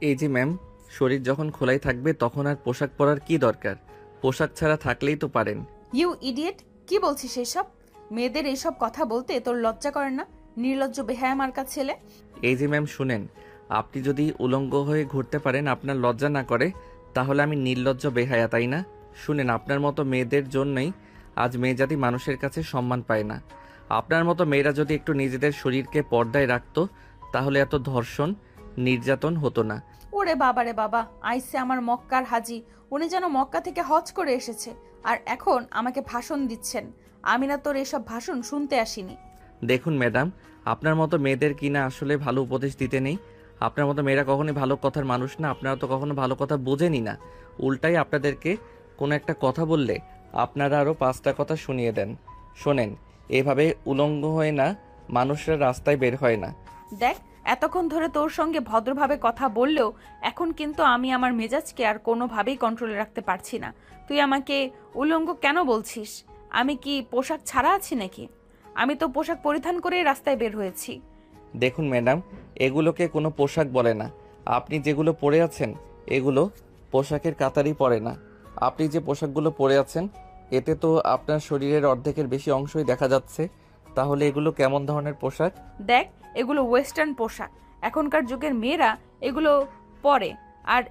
এই যে ম্যাম, শরীর যখন খোলাই থাকবে তখন আর পোশাক পরার কি দরকার? পোশাক ছাড়া থাকলেই তো পারেন। ইউ ইডিয়েট, কি বলছিস এসব? মেয়েদের এইসব কথা বলতে তোর লজ্জা করে না? নির্লজ্জ বেহায়া মার্কা ছেলে। এই যে ম্যাম শুনেন, আপনি যদি উলঙ্গ হয়ে ঘুরতে পারেন, আপনার লজ্জা না করে, তাহলে আমি নির্লজ্জ বেহায়া, তাই না? শুনেন, আপনার মতো মেয়েদের জন্যই আজ মেয়েজাতি মানুষের কাছে সম্মান পায় না। আপনার মতো মেয়েরা যদি একটু নিজেদের শরীরকে পর্দায় রাখতো, তাহলে এত ধর্ষণ নির্যাতন হতো না। ওরে বাবা রে বাবা, আইসে আমার মক্কার হাজি। উনি যেন মক্কা থেকে হজ করে এসেছে, আর এখন আমাকে ভাষণ দিচ্ছেন। আমি না তোর এসব ভাষণ শুনতে আসিনি। দেখুন ম্যাডাম, আপনার মতো মেয়েদের কিনা আসলে ভালো উপদেশ দিতে নেই। আপনার মতো মেয়েরা কখনোই ভালো কথার মানুষ না। আপনারা তো কখনো ভালো কথা বোঝেনই না। উল্টাই আপনাদেরকে কোনো একটা কথা বললে আপনারা আরও 5টা কথা শুনিয়ে দেন। শোনেন, এভাবে উলঙ্গ হয়ে না মানুষরা রাস্তায় বের হয় না। দেখ, এতক্ষণ ধরে তোর সঙ্গে ভদ্রভাবে কথা বললেও এখন কিন্তু আমি আমার মেজাজকে আর কোনোভাবেই কন্ট্রোলে রাখতে পারছি না। তুই আমাকে উলঙ্গ কেন বলছিস? আমি কি পোশাক ছাড়া আছি নাকি? আমি তো পোশাক পরিধান করে রাস্তায় বের হয়েছি। দেখুন ম্যাডাম, এগুলোকে কোনো পোশাক বলে না। আপনি যেগুলো পরে আছেন এগুলো পোশাকের কাতারই পড়ে না। আপনি যে পোশাকগুলো পরে আছেন এতে তো আপনার শরীরের অর্ধেকের বেশি অংশই দেখা যাচ্ছে। তাহলে এগুলো কেমন ধরনের পোশাক? দেখ, এগুলো ওয়েস্টার্ন পোশাক। এখনকার যুগের মেয়েরা এগুলো পরে। আর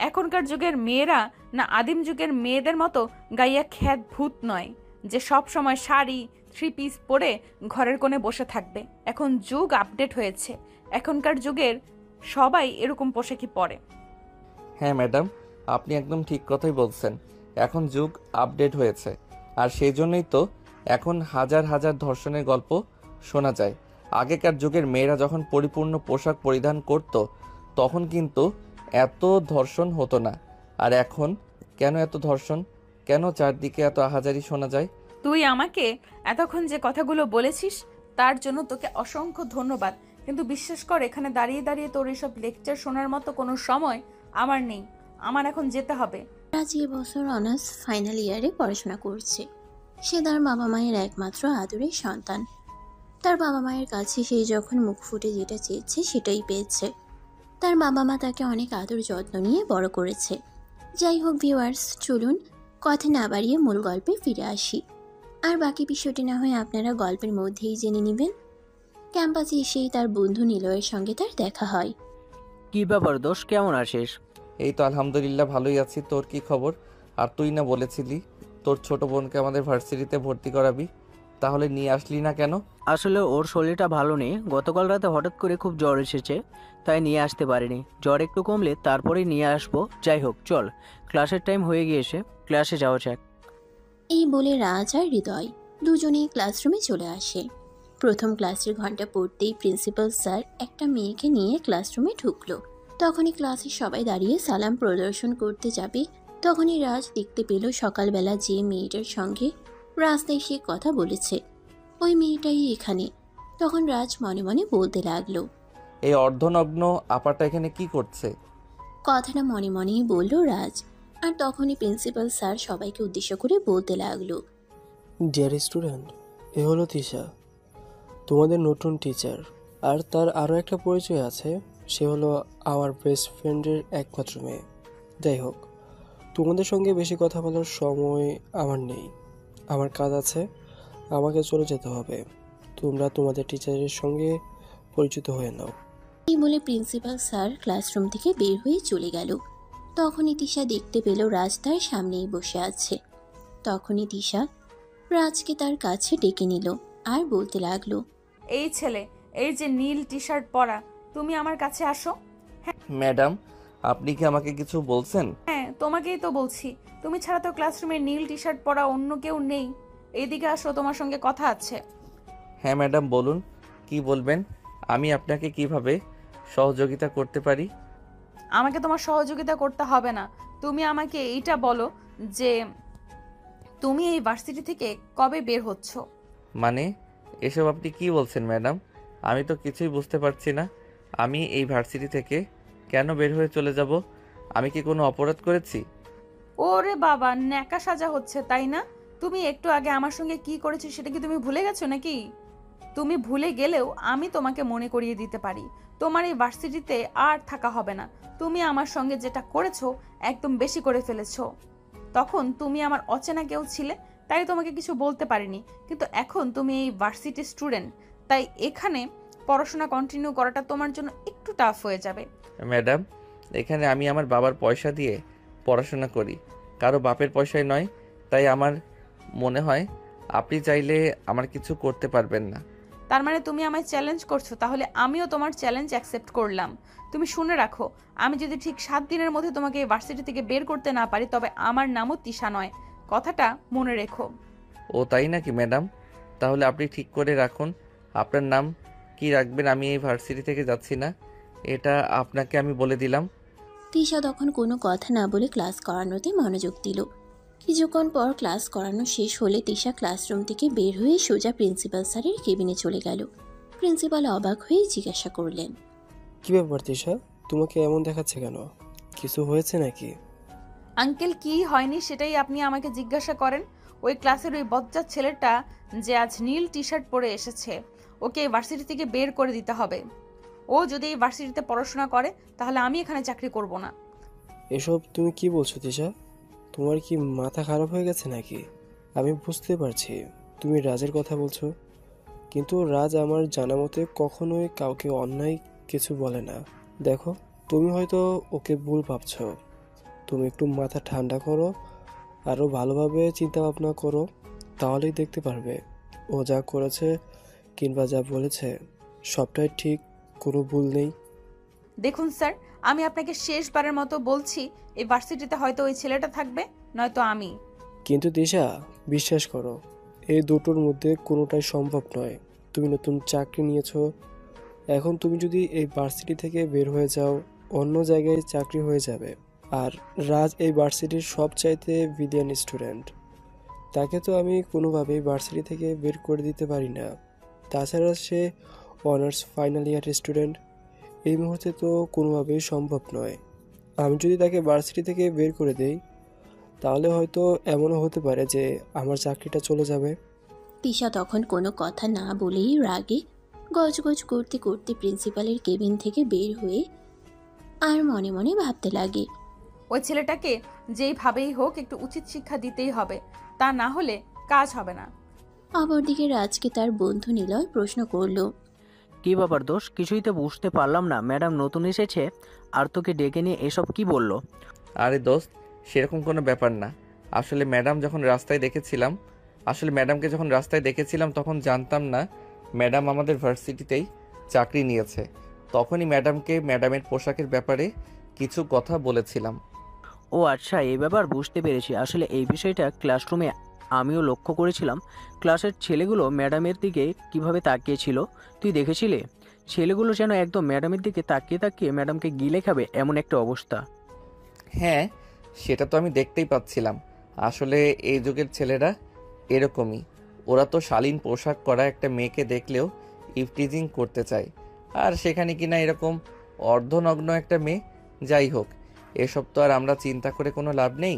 এখনকার যুগের মেয়েরা না আদিম যুগের মেয়েদের মতো গাইয়া খ্যাত ভূত নয়, যে সব সময় শাড়ি থ্রি পিস পরে ঘরের কোণে বসে থাকবে। এখন যুগ আপডেট হয়েছে, এখনকার যুগের সবাই এরকম পোশাকই পরে। হ্যাঁ ম্যাডাম, আপনি একদম ঠিক কথাই বলছেন। এখন যুগ আপডেট হয়েছে, আর সেই জন্যই তো এখন হাজার হাজার ধর্ষণের গল্প শোনা যায়। আগেকার যুগের মেয়েরা যখন পরিপূর্ণ পোশাক পরিধান করত তখন কিন্তু এত ধর্ষণ হতো না। আর এখন কেন এত ধর্ষণ? কেন চারদিকে এত আহাজারি শোনা যায়? তুই আমাকে এতক্ষণ যে কথাগুলো বলেছিস তার জন্য তোকে অসংখ্য ধন্যবাদ। কিন্তু বিশ্বাস কর, এখানে দাঁড়িয়ে দাঁড়িয়ে তোর এসব লেকচার শোনার মতো কোনো সময় আমার নেই। আমার এখন যেতে হবে। রাজ এবছর অনার্স ফাইনাল ইয়ারে পড়াশোনা করছে। সে তার বাবা মায়ের একমাত্র আদরের সন্তান। তার বাবা মায়ের কাছে সে যখন মুখ ফুটে যেটা চেয়েছে সেটাই পেয়েছে। তার বাবা মা তাকে অনেক আদর যত্ন নিয়ে বড় করেছে। যাই হোক ভিউয়ার্স, চলুন কথা না বাড়িয়ে মূল গল্পে ফিরে আসি। আর বাকি বিষয়টি না হয় আপনারা গল্পের মধ্যেই জেনে নেবেন। ক্যাম্পাসে এসেই তার বন্ধু নিলয়ের সঙ্গে তার দেখা হয়। কি ব্যাপার দোষ, কেমন আছিস? এই তো আলহামদুলিল্লাহ ভালোই আছি। তোর কি খবর? আর তুই না বলেছিলি তোর ছোট বোনকে আমাদের ভার্সিটিতে ভর্তি করাবি, তাহলে নিয়ে আসলি না কেন? আসলে ওর শরীরটা ভালো নেই, গতকাল রাতে হঠাৎ করে খুব জ্বর এসেছে, তাই নিয়ে আসতে পারিনি। জ্বর একটু কমলে তারপরেই নিয়ে আসবো। যাই হোক চল, ক্লাসের টাইম হয়ে গিয়েছে, ক্লাসে যাওয়া যাক। এই বলে রাজ আর হৃদয় দুজনেই ক্লাসরুমে চলে আসে। প্রথম ক্লাসের ঘন্টা পড়তেই প্রিন্সিপাল স্যার একটা মেয়েকে নিয়ে ক্লাসরুমে ঢুকলো। তখনই ক্লাসে সবাই দাঁড়িয়ে সালাম প্রদর্শন করতে যাবে, তখনই রাজ দেখতে পেল সকালবেলা যে মেয়েটার সঙ্গে রাস্তায় সে কথা বলেছে ওই মেয়েটাই এখানে। তখন রাজ মনে মনে বলতে লাগলো, এই অর্ধনগ্ন আপাটা এখানে কি করছে? কথাটা মনে মনেই বলল রাজ। আর তখনই প্রিন্সিপাল স্যার সবাইকে উদ্দেশ্য করে বলতে লাগলো, ডিয়ার স্টুডেন্ট, এ হলো তিশা, তোমাদের নতুন টিচার। আর তার আরও একটা পরিচয় আছে, সে হলো আমার বেস্ট ফ্রেন্ডের একমাত্র মেয়ে। যাই হোক, তোমাদের সঙ্গে বেশি কথা বলার সময় আমার নেই, আমার কাজ আছে, আমাকে চলে যেতে হবে। তোমরা তোমাদের টিচারের সঙ্গে পরিচিত হয়ে নাও। এই বলে প্রিন্সিপাল স্যার ক্লাসরুম থেকে বের হয়ে চলে গেল। তখনই তিশা দেখতে পেল রাজ তার সামনেই বসে আছে। তখনই তিশা রাজকে তার কাছে ডেকে নিল আর বলতে লাগলো, এই ছেলে, এই যে নীল টি শার্ট পরা, তুমি আমার কাছে আসো। ম্যাডাম, আপনি কি আমাকে কিছু বলছেন? হ্যাঁ, তোমাকেই তো বলছি। তুমি ছাড়া তো ক্লাসরুমে নীল টি শার্ট পরা অন্য কেউ নেই। এইদিকে আসো, তোমার সঙ্গে কথা আছে। হ্যাঁ ম্যাডাম, বলুন কি বলবেন। আমি আপনাকে কিভাবে সহযোগিতা করতে পারি? আমাকে তোমার সহযোগিতা করতে হবে না। তুমি আমাকে এইটা বলো যে তুমি এই ভার্সিটি থেকে কবে বের হচ্ছ? মানে এসব আপনি কি বলছেন ম্যাডাম? আমি তো কিছুই বুঝতে পারছি না। আমি এই ভার্সিটি থেকে কেন বের হয়ে চলে যাব? আমি কি কোনো অপরাধ করেছি? ওরে বাবা, ন্যাকা সাজা হচ্ছে তাই না? তুমি একটু আগে আমার সঙ্গে কি করেছো সেটা কি তুমি ভুলে গেছো নাকি? তুমি ভুলে গেলেও আমি তোমাকে মনে করিয়ে দিতে পারি। তোমার এই ভার্সিটিতে আর থাকা হবে না। তুমি আমার সঙ্গে যেটা করেছো একদম বেশি করে ফেলেছো। তখন তুমি আমার অচেনা কেউ ছিলে, তাই তোমাকে কিছু বলতে পারিনি, কিন্তু এখন তুমি এই ভার্সিটি স্টুডেন্ট, তাই এখানে পড়াশোনা কন্টিনিউ করাটা তোমার জন্য একটু টাফ হয়ে যাবে। ম্যাডাম, এখানে আমি আমার বাবার পয়সা দিয়ে পড়াশোনা করি, কারো বাপের পয়সায় নয়। তাই আমার মনে হয় আপনি চাইলে আমার কিছু করতে পারবেন না। তার মানে তুমি আমায় চ্যালেঞ্জ করছো? তাহলে আমিও তোমার চ্যালেঞ্জ অ্যাকসেপ্ট করলাম। তুমি শুনে রাখো, আমি যদি ঠিক 7 দিনের মধ্যে তোমাকে এই ভার্সিটি থেকে বের করতে না পারি, তবে আমার নামও তিশা নয়। কথাটা মনে রেখো। ও তাই নাকি ম্যাডাম? তাহলে আপনি ঠিক করে রাখুন আপনার নাম কি রাখবেন। আমি এই ভার্সিটি থেকে যাচ্ছি না, এটা আপনাকে আমি বলে দিলাম। তিশা তখন কোনো কথা না বলে ক্লাস করানোতে মনোযোগ দিল। কিছুক্ষণ পর ক্লাস করানো শেষ হলে তিশা ক্লাসরুম থেকে বের হয়ে সোজা প্রিন্সিপাল স্যারের কেবিনে চলে গেল। প্রিন্সিপাল অবাক হয়ে জিজ্ঞাসা করলেন, কী ব্যাপার তিশা, তোমাকে এমন দেখাচ্ছে কেন? কিছু হয়েছে নাকি? আঙ্কেল, কি হয়নি সেটাই আপনি আমাকে জিজ্ঞাসা করেন? ওই ক্লাসের ওই বজ্জাত ছেলেটা যে আজ নীল টি শার্ট পরে এসেছে, ওকে এই ভার্সিটি থেকে বের করে দিতে হবে। ও যদি এই ভার্সিটিতে পড়াশোনা করে তাহলে আমি এখানে চাকরি করব না। এসব তুমি কি বলছো তিশা? তোমার কি মাথা খারাপ হয়ে গেছে নাকি? আমি বুঝতে পারছি তুমি রাজের কথা বলছো, কিন্তু রাজ আমার জানা মতে কখনোই কাউকে অন্যায় কিছু বলে না। দেখো, তুমি হয়তো ওকে ভুল ভাবছো। তুমি একটু মাথা ঠান্ডা করো, আরও ভালোভাবে চিন্তা ভাবনা করো, তাহলেই দেখতে পারবে ও যা করেছে কিংবা যা বলেছে সবটাই ঠিক, কোনো ভুল নেই। দেখুন স্যার, আমি আপনাকে শেষবারের মতো বলছি, এই ভার্সিটিতে হয়তো ওই ছেলেটা থাকবে, নয়তো আমি। কিন্তু দিশা, বিশ্বাস করো, এই দুটোর মধ্যে কোনোটাই সম্ভব নয়। তুমি নতুন চাকরি নিয়েছো, এখন তুমি যদি এই ভার্সিটি থেকে বের হয়ে যাও, অন্য জায়গায় চাকরি হয়ে যাবে। আর রাজ এই ভার্সিটির সবচাইতে ব্রিলিয়ান্ট স্টুডেন্ট, তাকে তো আমি কোনোভাবেই ভার্সিটি থেকে বের করে দিতে পারি না। তাছাড়া সে অনার্স ফাইনাল ইয়ার স্টুডেন্ট, এই মুহূর্তে তো কোনোভাবেই সম্ভব নয়। আমি যদি তাকে ভার্সিটি থেকে বের করে দেই, তাহলে হয়তো এমনও হতে পারে যে আমার চাকরিটা চলে যাবে। তিশা তখন কোনো কথা না বলেই রাগে গজগজ করতে করতে প্রিন্সিপালের কেবিন থেকে বের হয়ে আর মনে মনে ভাবতে লাগে, ওই ছেলেটাকে যেইভাবেই হোক একটু উচিত শিক্ষা দিতেই হবে, তা না হলে কাজ হবে না। অপরদিকে রাজকে তার বন্ধু নিলয় প্রশ্ন করলো, কি ব্যাপার দোষ? কিছুই তো বুঝতে পারলাম না। ম্যাডাম নতুন এসেছে আর তোকে ডেকে নিয়ে এসব কি বললো? আরে দোস্ত, সেরকম কোনো ব্যাপার না। আসলে ম্যাডামকে যখন রাস্তায় দেখেছিলাম তখন জানতাম না ম্যাডাম আমাদের ভার্সিটিতেই চাকরি নিয়েছে। তখনই ম্যাডামকে ম্যাডামের পোশাকের ব্যাপারে কিছু কথা বলেছিলাম। ও আচ্ছা, এই ব্যাপার বুঝতে পেরেছি। আসলে এই বিষয়টা ক্লাসরুমে আমিও লক্ষ্য করেছিলাম। ক্লাসের ছেলেগুলো ম্যাডামের দিকে কিভাবে তাকিয়েছিল, তুই দেখেছিলে? ছেলেগুলো যেন একদম ম্যাডামের দিকে তাকিয়ে তাকিয়ে ম্যাডামকে গিলে খাবে, এমন একটা অবস্থা। হ্যাঁ, সেটা তো আমি দেখতেই পাচ্ছিলাম। আসলে এই যুগের ছেলেরা এরকমই। ওরা তো শালীন পোশাক করা একটা মেয়েকে দেখলেও ইভটিজিং করতে চায়, আর সেখানে কিনা এরকম অর্ধনগ্ন একটা মেয়ে। যাই হোক, এসব তো আর আমরা চিন্তা করে কোনো লাভ নেই।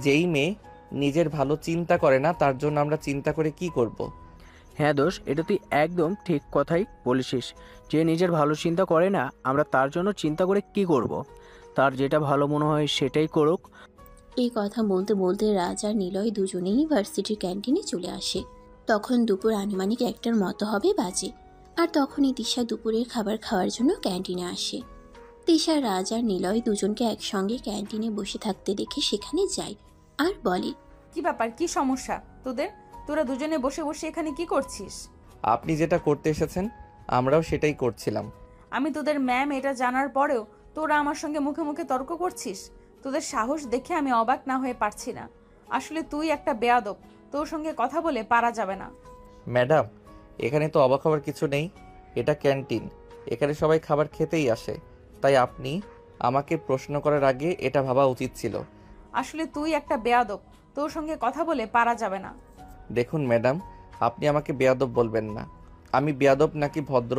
যেই মেয়ে নিজের ভালো চিন্তা করে না, তার জন্য আমরা চিন্তা করে কি করব। হ্যাঁ দোষ, এটা তুই একদম ঠিক কথাই বলেছিস। যে নিজের ভালো চিন্তা করে না, আমরা তার জন্য চিন্তা করে কি করব? তার যেটা ভালো মনে হয় সেটাই করুক। এই কথা বলতে বলতে রাজ আর নিলয় দুজনেই ভার্সিটির ক্যান্টিনে চলে আসে। তখন দুপুর আনুমানিক 1টার মতো হবে বাজে, আর তখনই তিশা দুপুরের খাবার খাওয়ার জন্য ক্যান্টিনে আসে। তিশা রাজ আর নিলয় দুজনকে একসঙ্গে ক্যান্টিনে বসে থাকতে দেখে সেখানে যায় আর বলে, কি ব্যাপার, কি সমস্যা তোদের? তোরা দুজনে বসে বসে এখানে কি করছিস? আপনি যেটা করতে এসেছেন আমরাও সেটাই করছিলাম। আমি তোদের ম্যাম এটা জানার পরেও তোরা আমার সঙ্গে মুখে মুখে তর্ক করছিস? তোদের সাহস দেখে আমি অবাক না হয়ে পারছি না। আসলে তুই একটা বেয়াদব, তোর সঙ্গে কথা বলে পারা যাবে না। ম্যাডাম, এখানে তো অবাক হওয়ার কিছু নেই। এটা ক্যান্টিন, এখানে সবাই খাবার খেতেই আসে। তাই আপনি আমাকে প্রশ্ন করার আগে এটা ভাবা উচিত ছিল। আসলে তুই একটা বেয়াদব, তোর সঙ্গে কথা বলে পারা যাবে না। দেখুন ম্যাডাম, আপনি আমাকে বেয়াদব বলবেন না। আমি বেয়াদব নাকি ভদ্র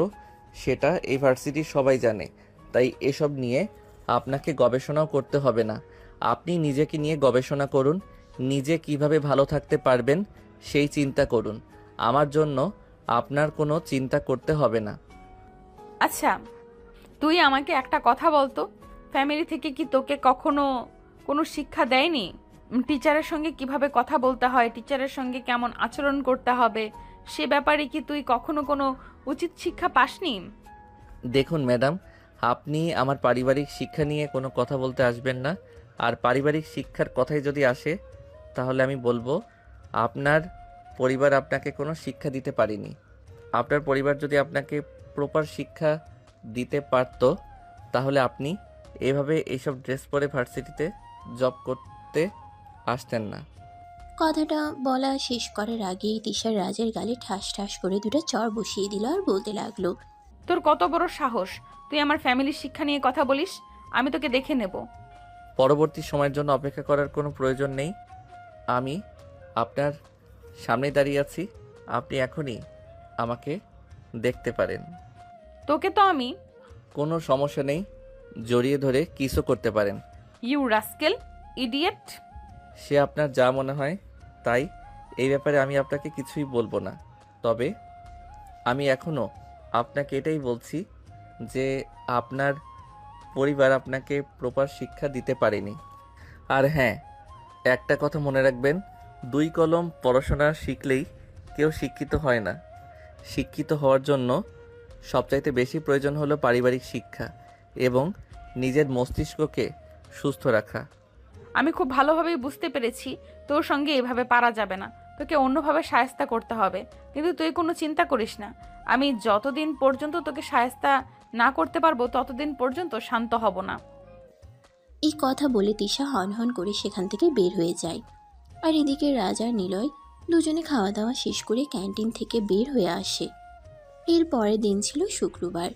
সেটা এই ভার্সিটির সবাই জানে। তাই এসব নিয়ে আপনাকে গবেষণাও করতে হবে না। আপনি নিজেকে নিয়ে গবেষণা করুন, নিজে কিভাবে ভালো থাকতে পারবেন সেই চিন্তা করুন। আমার জন্য আপনার কোনো চিন্তা করতে হবে না। আচ্ছা, তুই আমাকে একটা কথা বলতো, ফ্যামিলি থেকে কি তোকে কখনো কোনো শিক্ষা দেয়নি? টিচারের সঙ্গে কিভাবে কথা বলতে হয়, টিচারের সঙ্গে কেমন আচরণ করতে হবে, সে ব্যাপারে কি তুই কখনো কোনো উচিত শিক্ষা পাসনি? দেখুন ম্যাডাম, আপনি আমার পারিবারিক শিক্ষা নিয়ে কোনো কথা বলতে আসবেন না। আর পারিবারিক শিক্ষার কথাই যদি আসে, তাহলে আমি বলবো আপনার পরিবার আপনাকে কোনো শিক্ষা দিতে পারেনি। আপনার পরিবার যদি আপনাকে প্রপার শিক্ষা দিতে পারতো, তাহলে আপনি এভাবে এইসব ড্রেস পরে ভার্সিটিতে জব করতে আসতেন না। কথাটা বলা শেষ করার আগেই তিশা রাজের গালে ঠাস ঠাস করে দুটো চড় বসিয়ে দিল আর বলতে লাগলো, তোর কত বড় সাহস, তুই আমার ফ্যামিলির শিক্ষা নিয়ে কথা বলিস? আমি তোকে দেখে নেব। পরবর্তী সময়ের জন্য অপেক্ষা করার কোনো প্রয়োজন নেই। আমি আপনার সামনে দাঁড়িয়ে আছি, আপনি এখনই আমাকে দেখতে পারেন। তোকে তো আমি কোনো সমস্যা নেই, জড়িয়ে ধরে কিসও করতে পারেন। You rascal, idiot. সে আপনার যা মনে হয় তাই, এই ব্যাপারে আমি আপনাকে কিছুই বলবো না। তবে আমি এখনও আপনাকে এটাই বলছি যে আপনার পরিবার আপনাকে প্রপার শিক্ষা দিতে পারেনি। আর হ্যাঁ, একটা কথা মনে রাখবেন, 2 কলম পড়াশোনা শিখলেই কেউ শিক্ষিত হয় না। শিক্ষিত হওয়ার জন্য সবচাইতে বেশি প্রয়োজন হলো পারিবারিক শিক্ষা এবং নিজের মস্তিষ্ককে সুস্থ রাখা। আমি খুব ভালোভাবেই বুঝতে পেরেছি তোর সঙ্গে এভাবে পারা যাবে না, তোকে অন্যভাবে সায়স্তা করতে হবে। কিন্তু তুই কোনো চিন্তা করিস না, আমি যতদিন পর্যন্ত তোকে সায়স্তা না করতে পারবো ততদিন পর্যন্ত শান্ত হব না। এই কথা বলে তিশা হনহন করে সেখান থেকে বের হয়ে যায়। আর এদিকে রাজ আর নিলয় দুজনে খাওয়া দাওয়া শেষ করে ক্যান্টিন থেকে বের হয়ে আসে। এর পরের দিন ছিল শুক্রবার।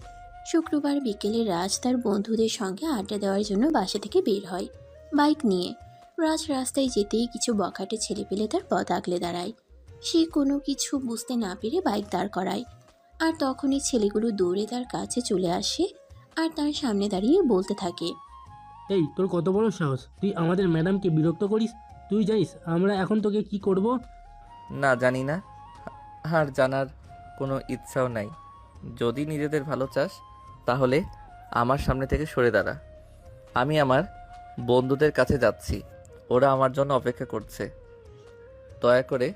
শুক্রবার বিকেলে রাজ তার বন্ধুদের সঙ্গে আড্ডা দেওয়ার জন্য বাসা থেকে বের হয় বাইক নিয়ে। রাজ রাস্তায় যেতেই কিছু বখাটে ছেলে পেলে তার পথ আগলে দাঁড়ায়। সে কোনো কিছু বুঝতে না পেরে বাইক দাঁড় করায়। আর তখনই ছেলেগুলো দৌড়ে তার কাছে চলে আসে আর তার সামনে দাঁড়িয়ে বলতে থাকে, এই তোর কত বড় সাহস, তুই আমাদের ম্যাডামকে বিরক্ত করিস? তুই জানিস আমরা এখন তোকে কি করব? না, জানি না, আর জানার কোনো ইচ্ছাও নাই। যদি নিজেদের ভালো চাস তাহলে আমার সামনে থেকে সরে দাঁড়া। আমি আমার বন্ধুদের কাছে যাচ্ছি, ওরা আমার জন্য অপেক্ষা করছে। দয়া করে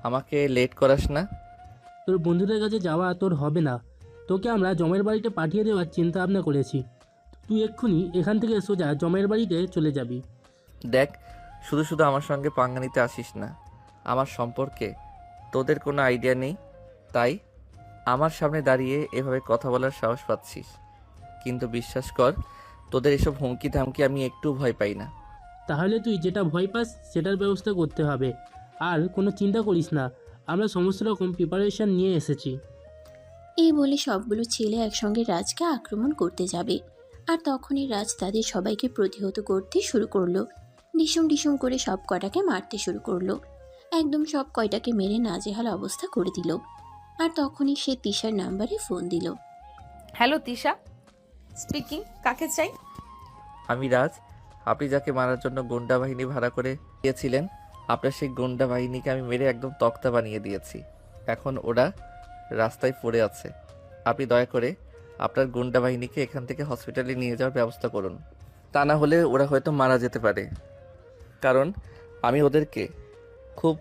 আমাকে লেট করাস না। তোর বন্ধুদের কাছে যাওয়া তোর হবে না, তোকে আমরা জমের বাড়িতে পাঠিয়ে দেওয়ার চিন্তা ভাবনা করেছি। তুই এক্ষুনি এখান থেকে সোজা জমের বাড়িতে চলে যাবি। দেখ, শুধু শুধু আমার সঙ্গে পাঙ্গা নিতে আসিস না। আমার সম্পর্কে তোদের কোনো আইডিয়া নেই, তাই আমার সামনে দাঁড়িয়ে এভাবে কথা বলার সাহস পাচ্ছিস। কিন্তু বিশ্বাস কর, তোদের এসব হুমকি ধামকি আমি একটু ভয় পাই না। তাহলে তুই যেটা ভয় পাস সেটার ব্যবস্থা করতে হবে। আর কোনো চিন্তা করিস না, আমরা সমস্ত রকম প্রিপারেশন নিয়ে এসেছি। এই বলে সবগুলো ছেলে একসঙ্গে রাজকে আক্রমণ করতে যাবে। আর তখনই রাজ তাদের সবাইকে প্রতিহত করতে শুরু করলো। ডিসুম ডিসুম করে সব কটাকে মারতে শুরু করলো। একদম সব কয়টাকে মেরে নাজেহাল অবস্থা করে দিল। আর তখনই সে তিশার নাম্বারে ফোন দিল। হ্যালো তিশা স্পিকিং, কাকে চাই? আমি রাজ। আপনি যাকে মারার জন্য গুন্ডা বাহিনী ভাড়া করে দিয়েছিলেন, আপনার সেই গুন্ডা বাহিনীকে আমি মেরে একদম তক্তা বানিয়ে দিয়েছি। এখন ওরা রাস্তায় পড়ে আছে। আপনি দয়া করে আপনার গুন্ডা বাহিনীকে এখান থেকে হসপিটালে নিয়ে যাওয়ার ব্যবস্থা করুন। তা না হলে ওরা হয়তো মারা যেতে পারে, কারণ আমি ওদেরকে খুব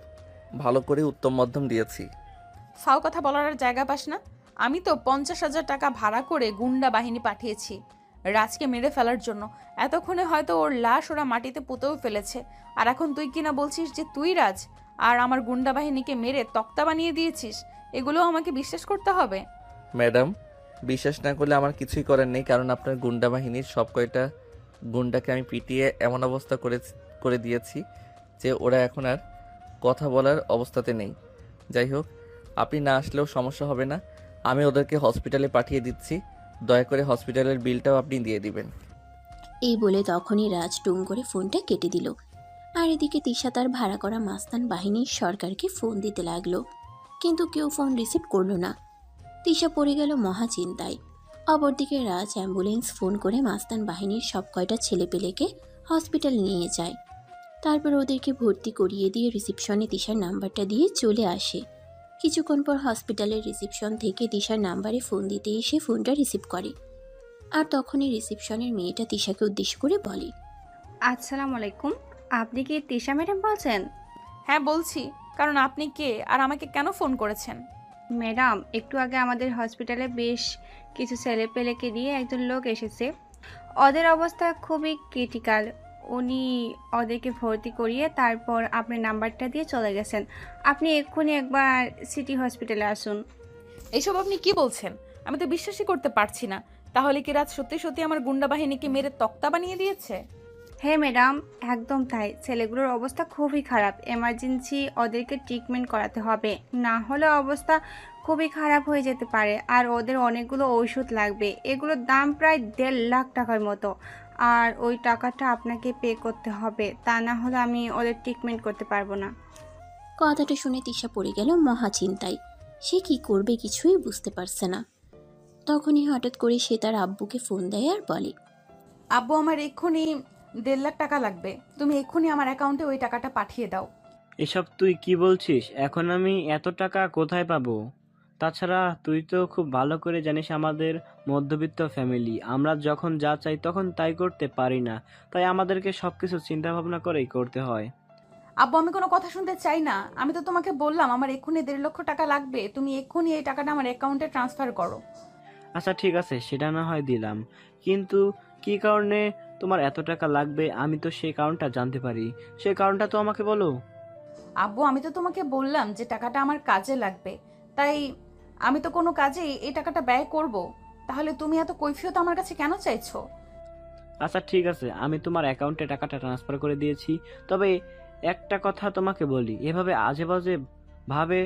ভালো করে উত্তম মধ্যম দিয়েছি। ফাও কথা বলার আর জায়গা পাস না। আমি তো 50,000 টাকা ভাড়া করে গুন্ডা বাহিনী পাঠিয়েছি রাজকে মেরে ফেলার জন্য। এতক্ষণে হয়তো ওর লাশ ওরা মাটিতে পুঁতেও ফেলেছে। আর এখন তুই কিনা বলছিস যে তুই রাজ আর আমার গুন্ডা বাহিনীকে মেরে তক্তা বানিয়ে দিয়েছিস? এগুলো আমাকে বিশ্বাস করতে হবে? ম্যাডাম, বিশ্বাস না করলে আমার কিছুই করার নেই, কারণ আপনার গুন্ডা বাহিনীর সব কয়টা গুন্ডাকে আমি পিটিয়ে এমন অবস্থা করে দিয়েছি যে ওরা এখন আর কথা বলার অবস্থাতে নেই। যাই হোক, আপনি না আসলেও সমস্যা হবে না, আমি ওদেরকে হসপিটালে পাঠিয়ে দিচ্ছি। দয়া করে হসপিটালের বিলটাও আপনি দিয়ে দিবেন। এই বলে তখনই রাজ টুং করে ফোনটা কেটে দিল। আর এদিকে তিশা তার ভাড়া করা মাস্তান বাহিনীর সরকারকে ফোন দিতে লাগলো, কিন্তু কেউ ফোন রিসিভ করলো না। তিশা পড়ে গেল মহা চিন্তায়। অপরদিকে রাজ অ্যাম্বুলেন্স ফোন করে মাস্তান বাহিনীর সব কয়টা ছেলেপেলেকে হসপিটালে নিয়ে যায়। তারপর ওদেরকে ভর্তি করিয়ে দিয়ে রিসিপশনে তিশার নাম্বারটা দিয়ে চলে আসে। কিছুক্ষণ পর হসপিটালের রিসিপশন থেকে তিশার নাম্বারে ফোন দিতে এসে ফোনটা রিসিভ করে। আর তখনই রিসেপশনের মেয়েটা তিশাকে উদ্দেশ্য করে বলে, আসসালামু আলাইকুম, আপনি কি তিশা ম্যাডাম বলছেন? হ্যাঁ বলছি, কারণ আপনি কে আর আমাকে কেন ফোন করেছেন? ম্যাডাম, একটু আগে আমাদের হসপিটালে বেশ কিছু ছেলেপেলেকে নিয়ে একজন লোক এসেছে। ওদের অবস্থা খুবই ক্রিটিক্যাল। উনি ওদেরকে ভর্তি করিয়ে তারপর আপনার নাম্বারটা দিয়ে চলে গেছেন। আপনি এক্ষুনি একবার সিটি হসপিটালে আসুন। এইসব আপনি কি বলছেন? আমি তো বিশ্বাসই করতে পারছি না। তাহলে কি রাজ সত্যি সত্যি আমার গুন্ডা বাহিনীকে মেরে তক্তা বানিয়ে দিয়েছে? হ্যাঁ ম্যাডাম, একদম তাই। ছেলেগুলোর অবস্থা খুবই খারাপ। এমার্জেন্সি ওদেরকে ট্রিটমেন্ট করাতে হবে, না হলে অবস্থা খুবই খারাপ হয়ে যেতে পারে। আর ওদের অনেকগুলো ঔষধ লাগবে, এগুলোর দাম প্রায় 1.5 লাখ টাকার মতো। আর ওই টাকাটা আপনাকে পে করতে হবে, তা না হলে আমি ওদের ট্রিটমেন্ট করতে পারবো না। কথাটা শুনে তিশা পড়ে গেল মহা চিন্তায়। সে কি করবে কিছুই বুঝতে পারছে না। তখনই হঠাৎ করে সে তার আব্বুকে ফোন দেয় আর বলে, আব্বু, আমার এক্ষুনি 1.5 লাখ টাকা লাগবে। তুমি এক্ষুনি আমার অ্যাকাউন্টে ওই টাকাটা পাঠিয়ে দাও। এসব তুই কি বলছিস? এখন আমি এত টাকা কোথায় পাবো? তাছাড়া তুই তো খুব ভালো করে জানিস আমাদের মধ্যবিত্ত ফ্যামিলি, আমরা যখন যা চাই তখন তাই করতে পারি না, তাই আমাদেরকে সবকিছু চিন্তা ভাবনা করেই করতে হয়। আব্বু, আমি কোনো কথা শুনতে চাই না। আমি তো তোমাকে বললাম আমার এক্ষুনি 1.5 লক্ষ টাকা লাগবে। তুমি এক্ষুনি এই টাকাটা আমার অ্যাকাউন্টে ট্রান্সফার করো। আচ্ছা ঠিক আছে, সেটা না হয় দিলাম, কিন্তু কি কারণে তোমার এত টাকা লাগবে? আমি তো সেই কারণটা জানতে পারি, সেই কারণটা তো আমাকে বলো। আব্বু, আমি তো তোমাকে বললাম যে টাকাটা আমার কাজে লাগবে, তাই আমি তো কোনো কাজে এই টাকাটা ব্যয় করব। তাহলে তুমি এত কৈফিয়ত আমার কাছে কেন চাইছো? আচ্ছা ঠিক আছে, আমি তোমার অ্যাকাউন্টে টাকাটা ট্রান্সফার করে দিয়েছি, তবে একটা কথা তোমাকে বলি, এভাবে আজে বাজে ভাবে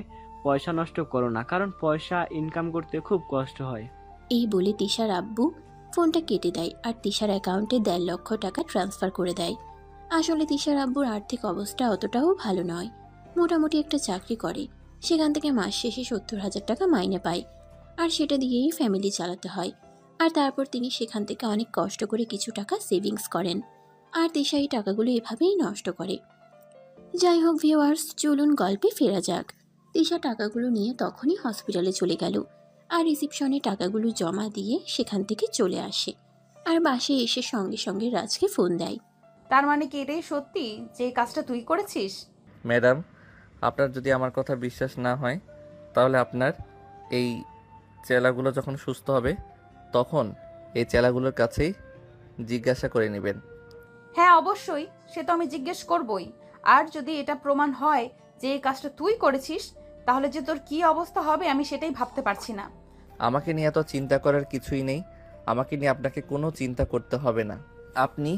পয়সা নষ্ট করো না, কারণ পয়সা ইনকাম করতে খুব কষ্ট হয়। এই বলে তিশার আব্বু ফোনটা কেটে দেয় আর তিশার অ্যাকাউন্টে 1.5 লক্ষ টাকা ট্রান্সফার করে দেয়। আসলে তিশার আব্বুর আর্থিক অবস্থা অতটাও ভালো নয়। মোটামুটি একটা চাকরি করে, সেখান থেকে মাস শেষে 70,000 টাকা মাইনে পায়, আর সেটা দিয়েই ফ্যামিলি চালাতে হয়। আর তারপর তিনি সেখান থেকে অনেক কষ্ট করে কিছু টাকা সেভিংস করেন, আর তিশা এই টাকাগুলো এভাবেই নষ্ট করে। যাই হোক ভিউয়ার্স, চলুন গল্পে ফেরা যাক। তিশা টাকাগুলো নিয়ে তখনই হসপিটালে চলে গেল আর রিসিপশনে টাকাগুলো জমা দিয়ে সেখান থেকে চলে আসে। আর বাসে এসে সঙ্গে সঙ্গে রাজকে ফোন দেয়। তার মানে কি এটাই সত্যি যে এই কাজটা তুই করেছিস? ম্যাডাম, আপনার যদি আমার কথা বিশ্বাস না হয় তাহলে আপনার এই চেলাগুলো যখন সুস্থ হবে তখন এই চেলাগুলোর কাছেই জিজ্ঞাসা করে নেবেন। হ্যাঁ অবশ্যই, সে তো আমি জিজ্ঞেস করবই। আর যদি এটা প্রমাণ হয় যে এই কাজটা তুই করেছিস, তাহলে যে তোর কি অবস্থা হবে আমি সেটাই ভাবতে পারছি না। আমাকে নিয়ে এত চিন্তা করার কিছুই নেই। আমাকে নিয়ে আপনাকে কোনো চিন্তা করতে হবে না। আপনি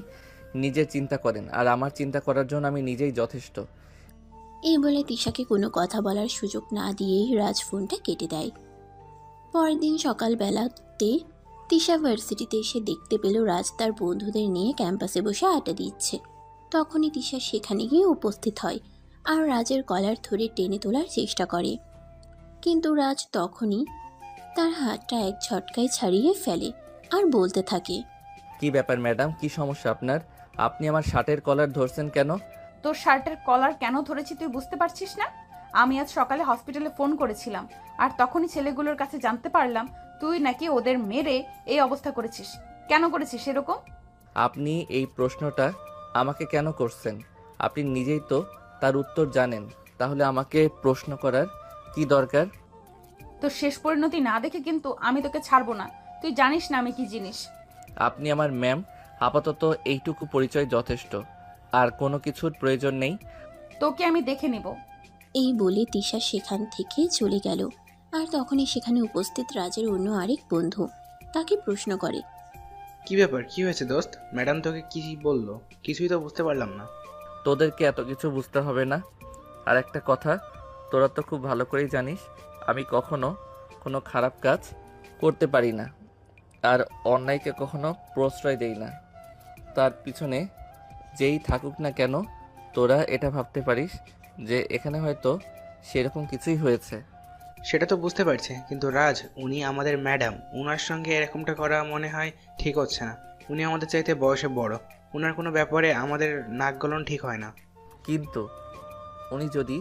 নিজের চিন্তা করেন, আর আমার চিন্তা করার জন্য আমি নিজেই যথেষ্ট। এই বলে তিশাকে কোনো কথা বলার সুযোগ না দিয়েই রাজ ফোনটা কেটে দেয়। পরের দিন সকালবেলাতে তিশা ভার্সিটিতে এসে দেখতে পেল রাজ তার বন্ধুদের নিয়ে ক্যাম্পাসে বসে আড্ডা দিচ্ছে। তখনই তিশা সেখানে গিয়ে উপস্থিত হয় আর রাজের কলার ধরে টেনে তোলার চেষ্টা করে, কিন্তু রাজ তখনই তার হাতটা এক ঝটকায় ছাড়িয়ে ফেলে আর বলতে থাকে, কি ব্যাপার ম্যাডাম, কি সমস্যা আপনার? আপনি আমার শার্টের কলার ধরছেন কেন? তোর শার্টের কলার কেন ধরেছি তুই বুঝতে পারছিস না? আমি আজ সকালে হসপিটালে ফোন করেছিলাম, আর তখনই ছেলেগুলোর কাছে জানতে পারলাম তুই নাকি ওদের মেরে এই অবস্থা করেছিস। কেন করেছিস এরকম? আপনি এই প্রশ্নটা আমাকে কেন করছেন? আপনি নিজেই তো তার উত্তর জানেন, তাহলে আমাকে প্রশ্ন করার কি দরকার? তোর শেষ পরিণতি না দেখে কিন্তু আমি তোকে ছাড়বো না। তুই জানিস না আমি কি জিনিস। আপনি আমার ম্যাম, আপাতত এইটুকু পরিচয় যথেষ্ট, আর কোনো কিছুর প্রয়োজন নেই। তোকে আমি দেখে নিব। এই বলে তিশা সেখান থেকে চলে গেল। আর তখনই সেখানে উপস্থিত রাজের অন্য আরেক বন্ধু তাকে প্রশ্ন করে, কি ব্যাপার, কি হয়েছে দোস্ত? ম্যাডাম তোকে কি বললো? কিছুই তো বুঝতে পারলাম না। তোদেরকে এত কিছু বুঝতে হবে না। আর একটা কথা, তোরা তো খুব ভালো করেই জানিস আমি কখনো কোনো খারাপ কাজ করতে পারি না, আর অন্যায়কে কখনো প্রশ্রয় দেই না। তার পিছনে যেই থাকুক না কেন, তোরা এটা ভাবতে পারিস যে এখানে হয়তো সেরকম কিছুই হয়েছে। সেটা তো বুঝতে পারছি, কিন্তু রাজ, উনি আমাদের ম্যাডাম, ওনার সঙ্গে এরকমটা করা মনে হয় ঠিক হচ্ছে না। উনি আমাদের চাইতে বয়সে বড়, ওনার কোনো ব্যাপারে আমাদের নাক গলন ঠিক হয় না। কিন্তু উনি যদি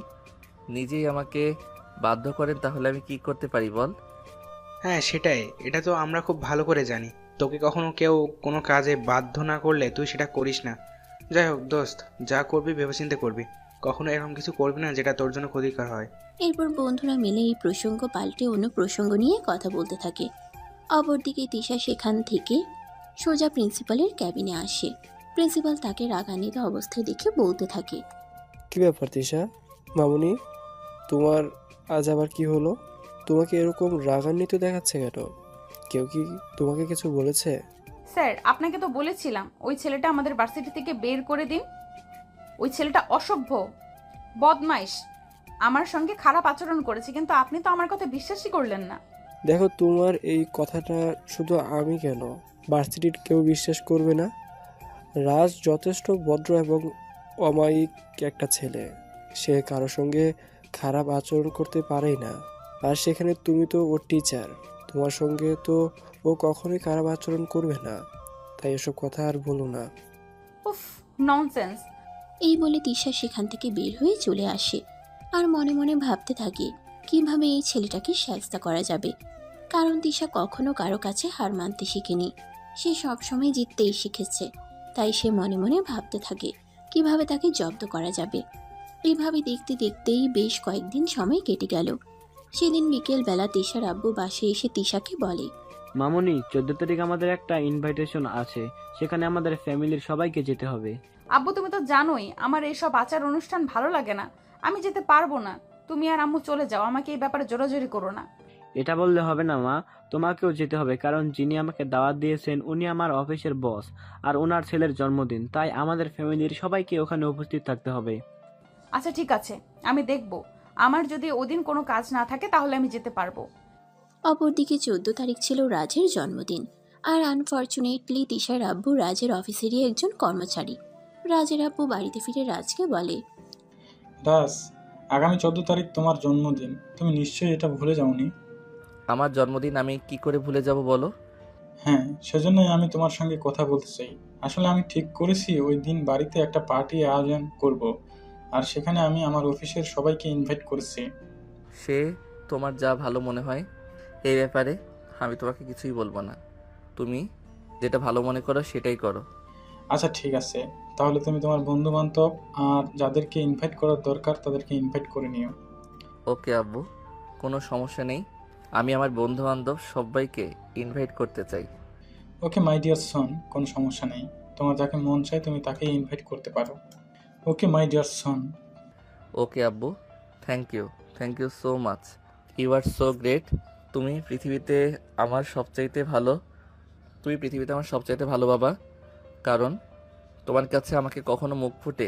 নিজেই আমাকে বাধ্য করেন তাহলে আমি কি করতে পারি বল? হ্যাঁ সেটাই, এটা তো আমরা খুব ভালো করে জানি। তোকে কখনো কেউ কোনো কাজে বাধ্য না করলে তুই সেটা করিস না। যাই হোক দোস্ত, যা করবি ভেবেচিন্তে করবি, কখনো এরকম কিছু করবি না যেটা তোর জন্য ক্ষতিকর হয়। এরপর বন্ধুরা মিলে এই প্রসঙ্গ পাল্টে অন্য প্রসঙ্গ নিয়ে কথা বলতে থাকে। অপরদিকে তিশা সেখান থেকে সোজা প্রিন্সিপালের ক্যাবিনে আসে। প্রিন্সিপাল তাকে রাগান্বিত অবস্থায় দেখে বলতে থাকে, কি ব্যাপার তিশা? মামুনি, তোমার আজ আবার কি হলো? তোমাকে এরকম রাগান্বিত দেখাচ্ছে কেন? কেউ কি তোমাকে কিছু বলেছে? স্যার, আপনাকে তো বলেছিলাম ওই ছেলেটা আমাদের ভার্সিটি থেকে বের করে দিন। ওই ছেলেটা অসভ্য, বদমাইশ, আমার সঙ্গে খারাপ আচরণ করেছে, কিন্তু আপনি তো আমার কথা বিশ্বাসই করলেন না। দেখো, তোমার এই কথাটা শুধু আমি কেন, ভার্সিটির কেউ বিশ্বাস করবে না। রাজ যথেষ্ট ভদ্র এবং অমায়িক একটা ছেলে। সে কারোর সঙ্গে খারাপ আচরণ করতে পারেই না। আর সেখানে তুমি তো ওর টিচার, তোমার সঙ্গে তো ও কখনোই খারাপ আচরণ করবে না। তাই এসব কথা আর বলো না। উফ, ননসেন্স। এই বলে তিশা সেখান থেকে বের হয়ে চলে আসে। আর মনে মনে ভাবতে থাকে কিভাবে এই ছেলেটাকে শায়েস্তা করা যাবে। কারণ তিশা কখনো কারো কাছে হার মানতে শিখেনি, সে সবসময় জিততেই শিখেছে। তাই সে মনে মনে ভাবতে থাকে কিভাবে তাকে জব্দ করা যাবে। এভাবে দেখতে দেখতেই বেশ কয়েকদিন সময় কেটে গেল। সেদিন বিকেলবেলা তিশার আব্বু বাসে এসে তিশাকে বলে, মামুনি, 14 তারিখ আমাদের একটা ইনভাইটেশন আছে, সেখানে আমাদের ফ্যামিলির সবাইকে যেতে হবে। আব্বু, তুমি তো জানোই আমার এইসব আচার অনুষ্ঠান ভালো লাগে না, আমি যেতে পারবো না। তুমি আর আম্মু চলে যাও, আমাকে এই ব্যাপারে জোরাজোরি করো না। এটা বললে হবে না মা, তোমাকেও যেতে হবে, কারণ যিনি আমাকে দাওয়াত দিয়েছেন উনি আমার অফিসের বস, আর ওনার ছেলের জন্মদিন, তাই আমাদের ফ্যামিলির সবাইকে ওখানে উপস্থিত থাকতে হবে। আচ্ছা ঠিক আছে, আমি দেখব। আমার যদি ওদিন কোনো কাজ না থাকে তাহলে আমি যেতে পারবো। অপরদিকে 14 তারিখ ছিল রাজের জন্মদিন। আর আনফর্চুনেটলি তিশার আব্বু রাজের অফিসেরই একজন কর্মচারী। রাজের আব্বু বাড়িতে ফিরে রাজকে বলে, রাজ, আগামী 14 তারিখ তোমার জন্মদিন, তুমি নিশ্চয়ই এটা ভুলে যাওনি। আমার জন্মদিন আমি কি করে ভুলে যাব বলো? হ্যাঁ, সেজন্যই আমি তোমার সঙ্গে কথা বলতে চাই। আসলে আমি ঠিক করেছি ওই দিন বাড়িতে একটা পার্টি আয়োজন করব, আর সেখানে আমি আমার অফিসের সবাইকে ইনভাইট করেছি। সে তোমার যা ভালো মনে হয়। এই ব্যাপারে আমি তোমাকে কিছুই বলবো না। তুমি যেটা ভালো মনে করো সেটাই করো। আচ্ছা ঠিক আছে, তাহলে তুমি তোমার বন্ধু বান্ধব আর যাদেরকে ইনভাইট করার দরকার তাদেরকে ইনভাইট করে নিও। ওকে আব্বু, কোনো সমস্যা নেই। আমি আমার বন্ধু বান্ধব সবাইকে ইনভাইট করতে চাই। ওকে মাই ডিয়ার সন, কোনো সমস্যা নেই। তোমার যাকে মন চায় তুমি তাকেই ইনভাইট করতে পারো। ওকে মাই ডিয়ার সন। ওকে আব্বু, thank you so much. You are so great. তুমি পৃথিবীতে আমার সবচাইতে ভালো বাবা। কারণ তোমার কাছে আমাকে কখনো মুখ ফুটে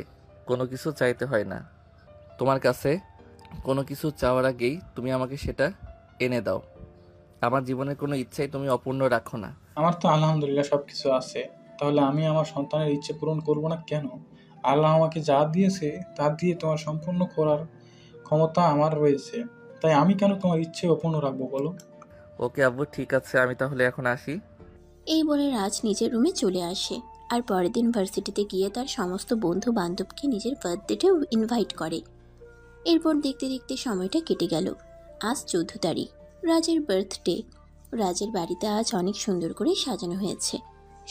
কোনো কিছু চাইতে হয় না। তোমার কাছে কোনো কিছু চাওয়ার আগেই তুমি আমাকে সেটা এনে দাও। আমার জীবনের কোনো ইচ্ছাই তুমি অপূর্ণ রাখো না। আমার তো আলহামদুলিল্লাহ সব কিছু আছে, তাহলে আমি আমার সন্তানের ইচ্ছে পূরণ করব না কেন? আল্লাহ আমাকে যা দিয়েছে তা দিয়ে তোমার সম্পূর্ণ করার ক্ষমতা আমার রয়েছে, তাই আমি কেন তোমার ইচ্ছে অপূর্ণ রাখবো বলো? ওকে আব্বু, ঠিক আছে, আমি তাহলে এখন আসি। এই বলে রাজ নিজের রুমে চলে আসে। আর পরের দিন ভার্সিটিতে গিয়ে তার সমস্ত বন্ধু বান্ধবকে নিজের বার্থডেতে ইনভাইট করে। এরপর দেখতে দেখতে সময়টা কেটে গেল। আজ 14 তারিখ, রাজের বার্থডে। রাজের বাড়িতে আজ অনেক সুন্দর করে সাজানো হয়েছে।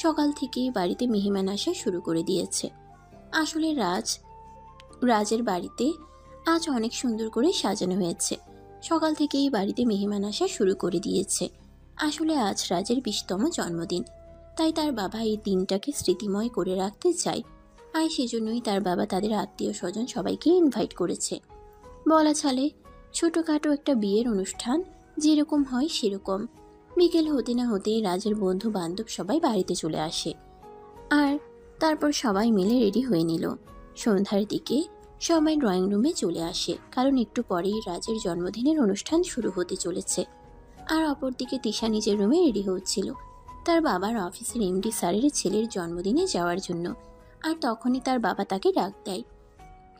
সকাল থেকেই বাড়িতে মেহমান আসা শুরু করে দিয়েছে। আসলে রাজের বাড়িতে আজ অনেক সুন্দর করে সাজানো হয়েছে। সকাল থেকেই বাড়িতে মেহমান আসা শুরু করে দিয়েছে। আসলে আজ রাজের 20তম জন্মদিন, তাই তার বাবা এই দিনটাকে স্মৃতিময় করে রাখতে চায়। আর সেজন্যই তার বাবা তাদের আত্মীয় স্বজন সবাইকে ইনভাইট করেছে। বলা চলে ছোটোখাটো একটা বিয়ের অনুষ্ঠান যেরকম হয় সেরকম। বিকেল হতে না হতেই রাজের বন্ধু বান্ধব সবাই বাড়িতে চলে আসে। আর তারপর সবাই মিলে রেডি হয়ে নিল। সন্ধ্যার দিকে সবাই ড্রয়িং রুমে চলে আসে, কারণ একটু পরেই রাজের জন্মদিনের অনুষ্ঠান শুরু হতে চলেছে। আর অপরদিকে তিশা নিজের রুমে রেডি হচ্ছিল তার বাবার অফিসের এমডি স্যারের ছেলের জন্মদিনে যাওয়ার জন্য। আর তখনই তার বাবা তাকে ডাক দেয়।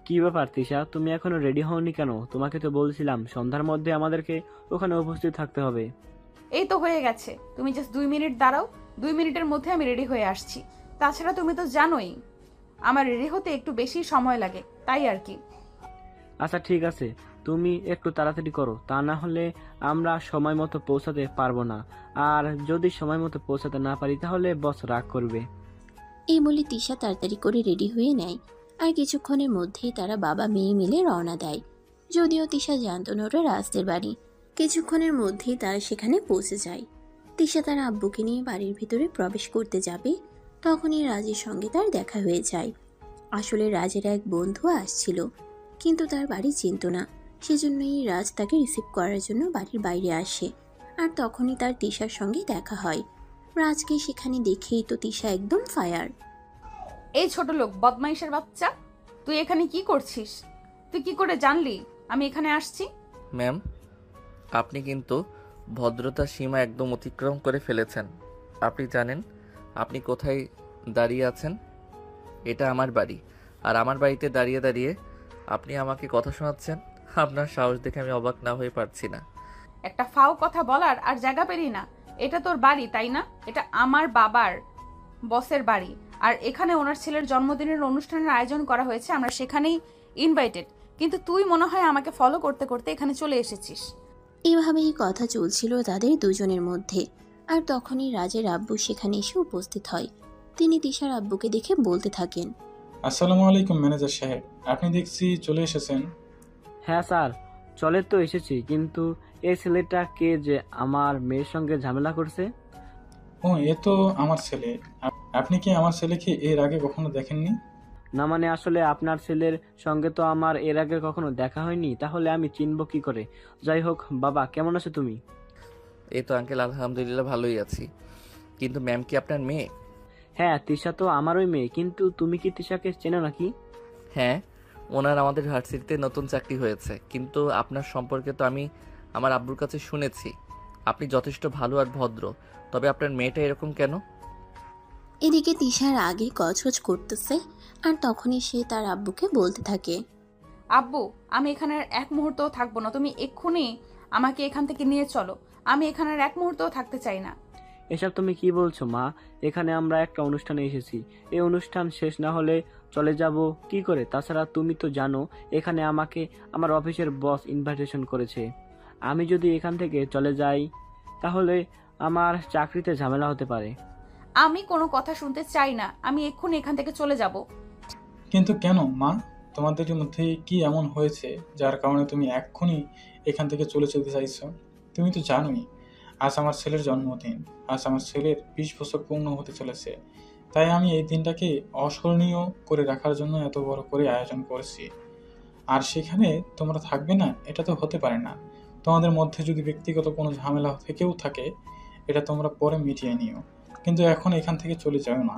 কি ব্যাপার তিশা, তুমি এখনো রেডি হওনি কেন? তোমাকে তো বলছিলাম সন্ধ্যার মধ্যে আমাদেরকে ওখানে উপস্থিত থাকতে হবে। এই তো হয়ে গেছে, তুমি জাস্ট 2 মিনিট দাঁড়াও, 2 মিনিটের মধ্যে আমি রেডি হয়ে আসছি। তাছাড়া তুমি তো জানোই আমার রেডি হতে একটু বেশি সময় লাগে, তাই আর কি। আচ্ছা ঠিক আছে, তুমি একটু তাড়াতাড়ি করো, তা না হলে আমরা সময় মতো পৌঁছাতে পারবো না। আর যদি সময় মতো পৌঁছাতে না পারি তাহলে বস রাগ করবে। এই বলে তিশা তাড়াতাড়ি করে রেডি হয়ে নেয়। আর কিছুক্ষণের মধ্যেই তারা বাবা মেয়ে মিলে রওনা দেয়। যদিও তিশা জানত না ওটা রাজদের বাড়ি। কিছুক্ষণের মধ্যেই তারা সেখানে পৌঁছে যায়। তিশা তার আব্বুকে নিয়ে বাড়ির ভিতরে প্রবেশ করতে যাবে, তখনই রাজের সঙ্গে তার দেখা হয়ে যায়। আসলে রাজের এক বন্ধু আসছিল, কিন্তু তার বাড়ি চিনত না। সেজন্যই রাজ তাকে রিসিভ করার জন্য বাড়ির বাইরে আসে। আর তখনই তার তিশার সঙ্গে দেখা হয়। রাজকে সেখানে দেখেই তো তিশা একদম ফায়ার। এই ছোট লোক, বদমাইশের বাচ্চা, তুই এখানে কি করছিস? তুই কি করে জানলি আমি এখানে আসছি? ম্যাম, আপনি কিন্তু ভদ্রতার সীমা একদম অতিক্রম করে ফেলেছেন। আপনি জানেন আপনি কোথায় দাঁড়িয়ে আছেন? এটা আমার বাড়ি, আর আমার বাড়িতে দাঁড়িয়ে দাঁড়িয়ে আপনি আমাকে কথা শোনাচ্ছেন। আপনার সাহস দেখে আমি অবাক না হয়ে পারছি না। একটা ফাও কথা বলার আর জায়গা পেরি না। এটা তোর বাড়ি, তাই না? এটা আমার বাবার বসের বাড়ি, আর এখানে ওনার ছেলের জন্মদিনের অনুষ্ঠানের আয়োজন করা হয়েছে, আমরা সেখানেই ইনভাইটেড। কিন্তু তুই মনে হয় আমাকে ফলো করতে করতে এখানে চলে এসেছিস। এভাবেই কথা চলছিল তাদের দুজনের মধ্যে। আর তখনই রাজের আব্বু সেখানে এসে উপস্থিত হয়। তিনি তিশার আব্বুকে দেখে বলতে থাকেন, আসসালামু আলাইকুম ম্যানেজার সাহেব, আপনি দেখছি চলে এসেছেন। হ্যাঁ স্যার, চলে তো এসেছি, কিন্তু এই ছেলেটা কে যে আমার মেয়ের সঙ্গে ঝামেলা করছে? ও, এ তো আমার ছেলে। আপনি কি আমার ছেলেকে এর আগে কখনো দেখেননি? না মানে আসলে আপনার ছেলের সঙ্গে তো আমার এর আগে কখনো দেখা হয়নি, তাহলে আমি চিনব কি করে? যাই হোক, বাবা কেমন আছো তুমি? এই তো আঙ্কেল, আলহামদুলিল্লাহ ভালোই আছি। কিন্তু ম্যাম কি আপনার মেয়ে? হ্যাঁ, তিশা তো আমারই মেয়ে, কিন্তু তুমি কি তিশাকে চেনো নাকি? হ্যাঁ, ওনার আমাদের ভার্সিটিতে নতুন চাকরি হয়েছে। কিন্তু আপনার সম্পর্কে তো আমি আমার আব্বুর কাছে শুনেছি আপনি যথেষ্ট ভালো আর ভদ্র। তবে আপনার মেয়েটা এরকম কেন? এদিকে তিশার আগে গজগজ করতেছে। আর তখনই সে তার আব্বুকে বলতে থাকে, আব্বু, আমি এখানে আর এক মুহূর্তও থাকবো না। তুমি এক্ষুনি আমাকে এখান থেকে নিয়ে চলো। আমি এখানে আর এক মুহূর্তও থাকতে চাই না। এসব তুমি কি বলছো মা? এখানে আমরা একটা অনুষ্ঠানে এসেছি, এই অনুষ্ঠান শেষ না হলে চলে যাব কি করে? তাছাড়া তুমি তো জানো এখানে আমাকে আমার অফিসের বস ইনভাইটেশন করেছে। আমি যদি এখান থেকে চলে যাই তাহলে আমার চাকরিতে ঝামেলা হতে পারে। আমি কোনো কথা শুনতে চাই না। আমি এক্ষুনি এখান থেকে চলে যাব। কিন্তু কেন মা, তোমাদের মধ্যে কি এমন হয়েছে যার কারণে তুমি এক্ষুনি এখান থেকে চলে যেতে চাইছো? তুমি তো জানোই আজ আমার ছেলের জন্মদিন। আজ আমার ছেলের 20 বছর পূর্ণ হতে চলেছে। তাই আমি এই দিনটাকে অস্মরণীয় করে রাখার জন্য এত বড় করে আয়োজন করেছি। আর সেখানে তোমরা থাকবে না, এটা তো হতে পারে না। তোমাদের মধ্যে যদি ব্যক্তিগত কোনো ঝামেলা থেকেও থাকে, এটা তোমরা পরে মিটিয়ে নিও, কিন্তু এখন এখান থেকে চলে যাও না।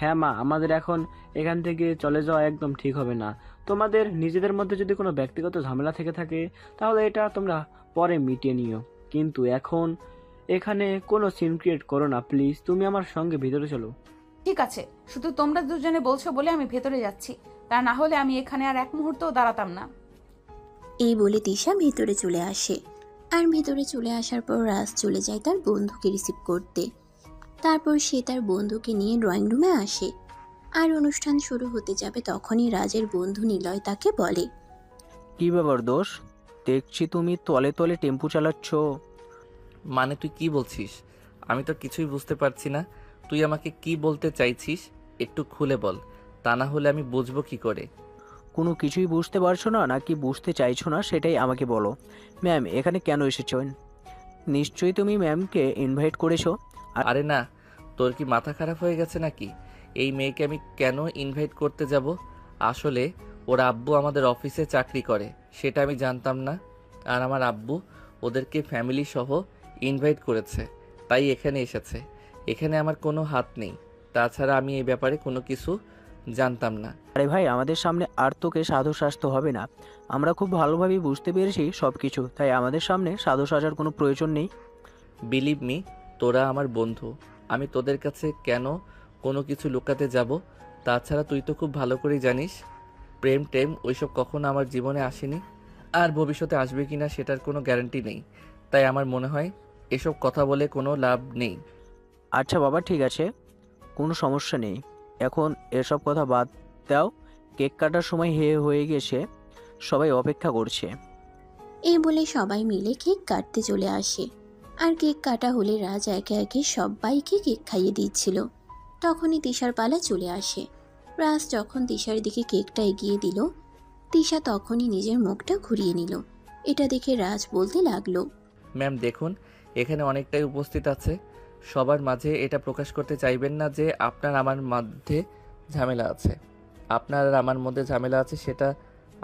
হ্যাঁ মা, আমাদের এখন এখান থেকে চলে যাওয়া একদম ঠিক হবে না। তোমাদের নিজেদের মধ্যে যদি কোনো ব্যক্তিগত ঝামেলা থেকে থাকে তাহলে এটা তোমরা পরে মিটিয়ে নিও, কিন্তু এখন এখানে কোনো সিন ক্রিয়েট করো না প্লিজ। তুমি আমার সঙ্গে ভিতরে চলো। ঠিক আছে, শুধু তোমরা দুজনে বলছো বলে আমি ভেতরে যাচ্ছি। তা না হলে আমি এখানে আর এক মুহূর্তও দাঁড়াতাম না। এই বলে তিশা ভেতরে চলে আসে। আর ভেতরে চলে আসার পর রাজ চলে যায় তার বন্ধুকে রিসিভ করতে। তারপর সে তার বন্ধুকে নিয়ে ড্রয়িং রুমে আসে। আর অনুষ্ঠান শুরু হতে যাবে তখনই রাজের বন্ধু নিলয় তাকে বলে, কি ব্যাপার দোষ, দেখছি তুমি তলে তলে টেম্পু চালাচ্ছ। মানে তুই কি বলছিস? আমি তো কিছুই বুঝতে পারছি না। তুই আমাকে কি বলতে চাইছিস একটু খুলে বল, তা না হলে আমি বুঝবো কি করে। কোনো কিছুই বুঝতে পারছো না নাকি বুঝতে চাইছো না সেটাই আমাকে বলো। ম্যাম এখানে কেন এসেছেন? নিশ্চয়ই তুমি ম্যামকে ইনভাইট করেছো। আরে না, তোর কি মাথা খারাপ হয়ে গেছে নাকি? এই মেয়েকে আমি কেন ইনভাইট করতে যাব? আসলে ওর আব্বু আমাদের অফিসে চাকরি করে, সেটা আমি জানতাম না। আর আমার আব্বু ওদেরকে ফ্যামিলি সহ ইনভাইট করেছে, তাই এখানে এসেছে। এখানে আমার কোনো হাত নেই। তাছাড়া আমি এই ব্যাপারে কোনো কিছু জানতাম না। আরে ভাই, আমাদের সামনে আর তোকে সাধু সাজতে হবে না। আমরা খুব ভালোভাবেই বুঝতে পেরেছি সব কিছু, তাই আমাদের সামনে সাধু সাজার কোনো প্রয়োজন নেই। বিলিভ মি, তোরা আমার বন্ধু। আমি তোদের কাছে কেন কোনো কিছু লুকাতে যাব? তাছাড়া তুই তো খুব ভালো করেই জানিস প্রেম টেম ওইসব কখনো আমার জীবনে আসেনি, আর ভবিষ্যতে আসবে কিনা সেটার কোনো গ্যারান্টি নেই। তাই আমার মনে হয় এসব কথা বলে কোনো লাভ নেই। আচ্ছা বাবা, ঠিক আছে, কোনো সমস্যা নেই। এখন এসব কথা বাদ দাও। কেক কাটার সময় হয়ে গেছে, সবাই অপেক্ষা করছে। এই বলে সবাই মিলে কেক কাটতে চলে আসে। আর কেক কাটা হলে রাজ একে একে সবাইকে কেক খাইয়ে দিচ্ছিল। তখনই তিশার পালা চলে আসে। রাজ যখন তিশার দিকে কেকটা এগিয়ে দিল, তিশা তখনই নিজের মুখটা ঘুরিয়ে নিল। এটা দেখে রাজ বলতে লাগলো, ম্যাম দেখুন, এখানে অনেকটাই উপস্থিত আছে। সবার মাঝে এটা প্রকাশ করতে চাইবেন না যে আপনার আমার মধ্যে ঝামেলা আছে। আপনার আর আমার মধ্যে ঝামেলা আছে সেটা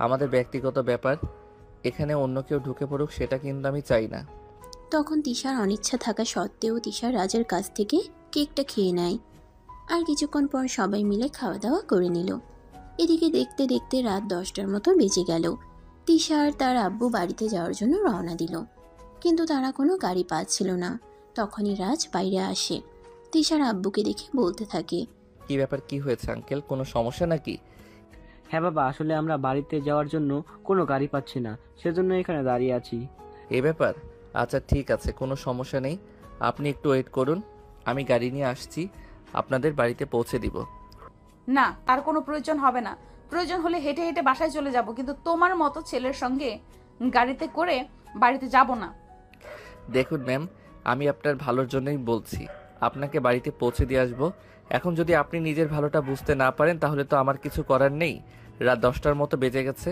আমাদের ব্যক্তিগত ব্যাপার। এখানে অন্য কেউ ঢুকে পড়ুক সেটা কিন্তু আমি চাই না। তখন তিশার অনিচ্ছা থাকা সত্ত্বেও তিশা রাজের কাছ থেকে কেকটা খেয়ে নেয়। আর কিছুক্ষণ পর সবাই মিলে খাওয়া দাওয়া করে নিল। এদিকে দেখতে দেখতে রাত 10টার মতো বেজে গেল। তিশা আর তার আব্বু বাড়িতে যাওয়ার জন্য রওনা দিল, কিন্তু তারা কোনো গাড়ি পাচ্ছিল না। তখনই রাজ বাইরে আসে। তিশার আব্বুকে দেখে বলতে থাকে, কি ব্যাপার, কি হয়েছে আঙ্কেল, কোনো সমস্যা নাকি? হ্যাঁ বাবা, আসলে আমরা বাড়িতে যাওয়ার জন্য কোনো গাড়ি পাচ্ছি না, সেজন্য এখানে দাঁড়িয়ে আছি। এ ব্যাপার, আচ্ছা ঠিক আছে, কোনো সমস্যা নেই। আপনি একটু ওয়েট করুন, আমি গাড়ি নিয়ে আসছি, আপনাদের বাড়িতে পৌঁছে দিব। না, তার কোনো প্রয়োজন হবে না। প্রয়োজন হলে হেঁটে হেঁটে বাসায় চলে যাব, কিন্তু তোমার মতো ছেলের সঙ্গে গাড়িতে করে বাড়িতে যাব না। দেখুন ম্যাম, আমি আপনার ভালোর জন্যই বলছি, আপনাকে বাড়িতে পৌঁছে দিয়ে আসবো। এখন যদি আপনি নিজের ভালোটা বুঝতে না পারেন তাহলে তো আমার কিছু করার নেই। রাত 10টার মতো বেজে গেছে,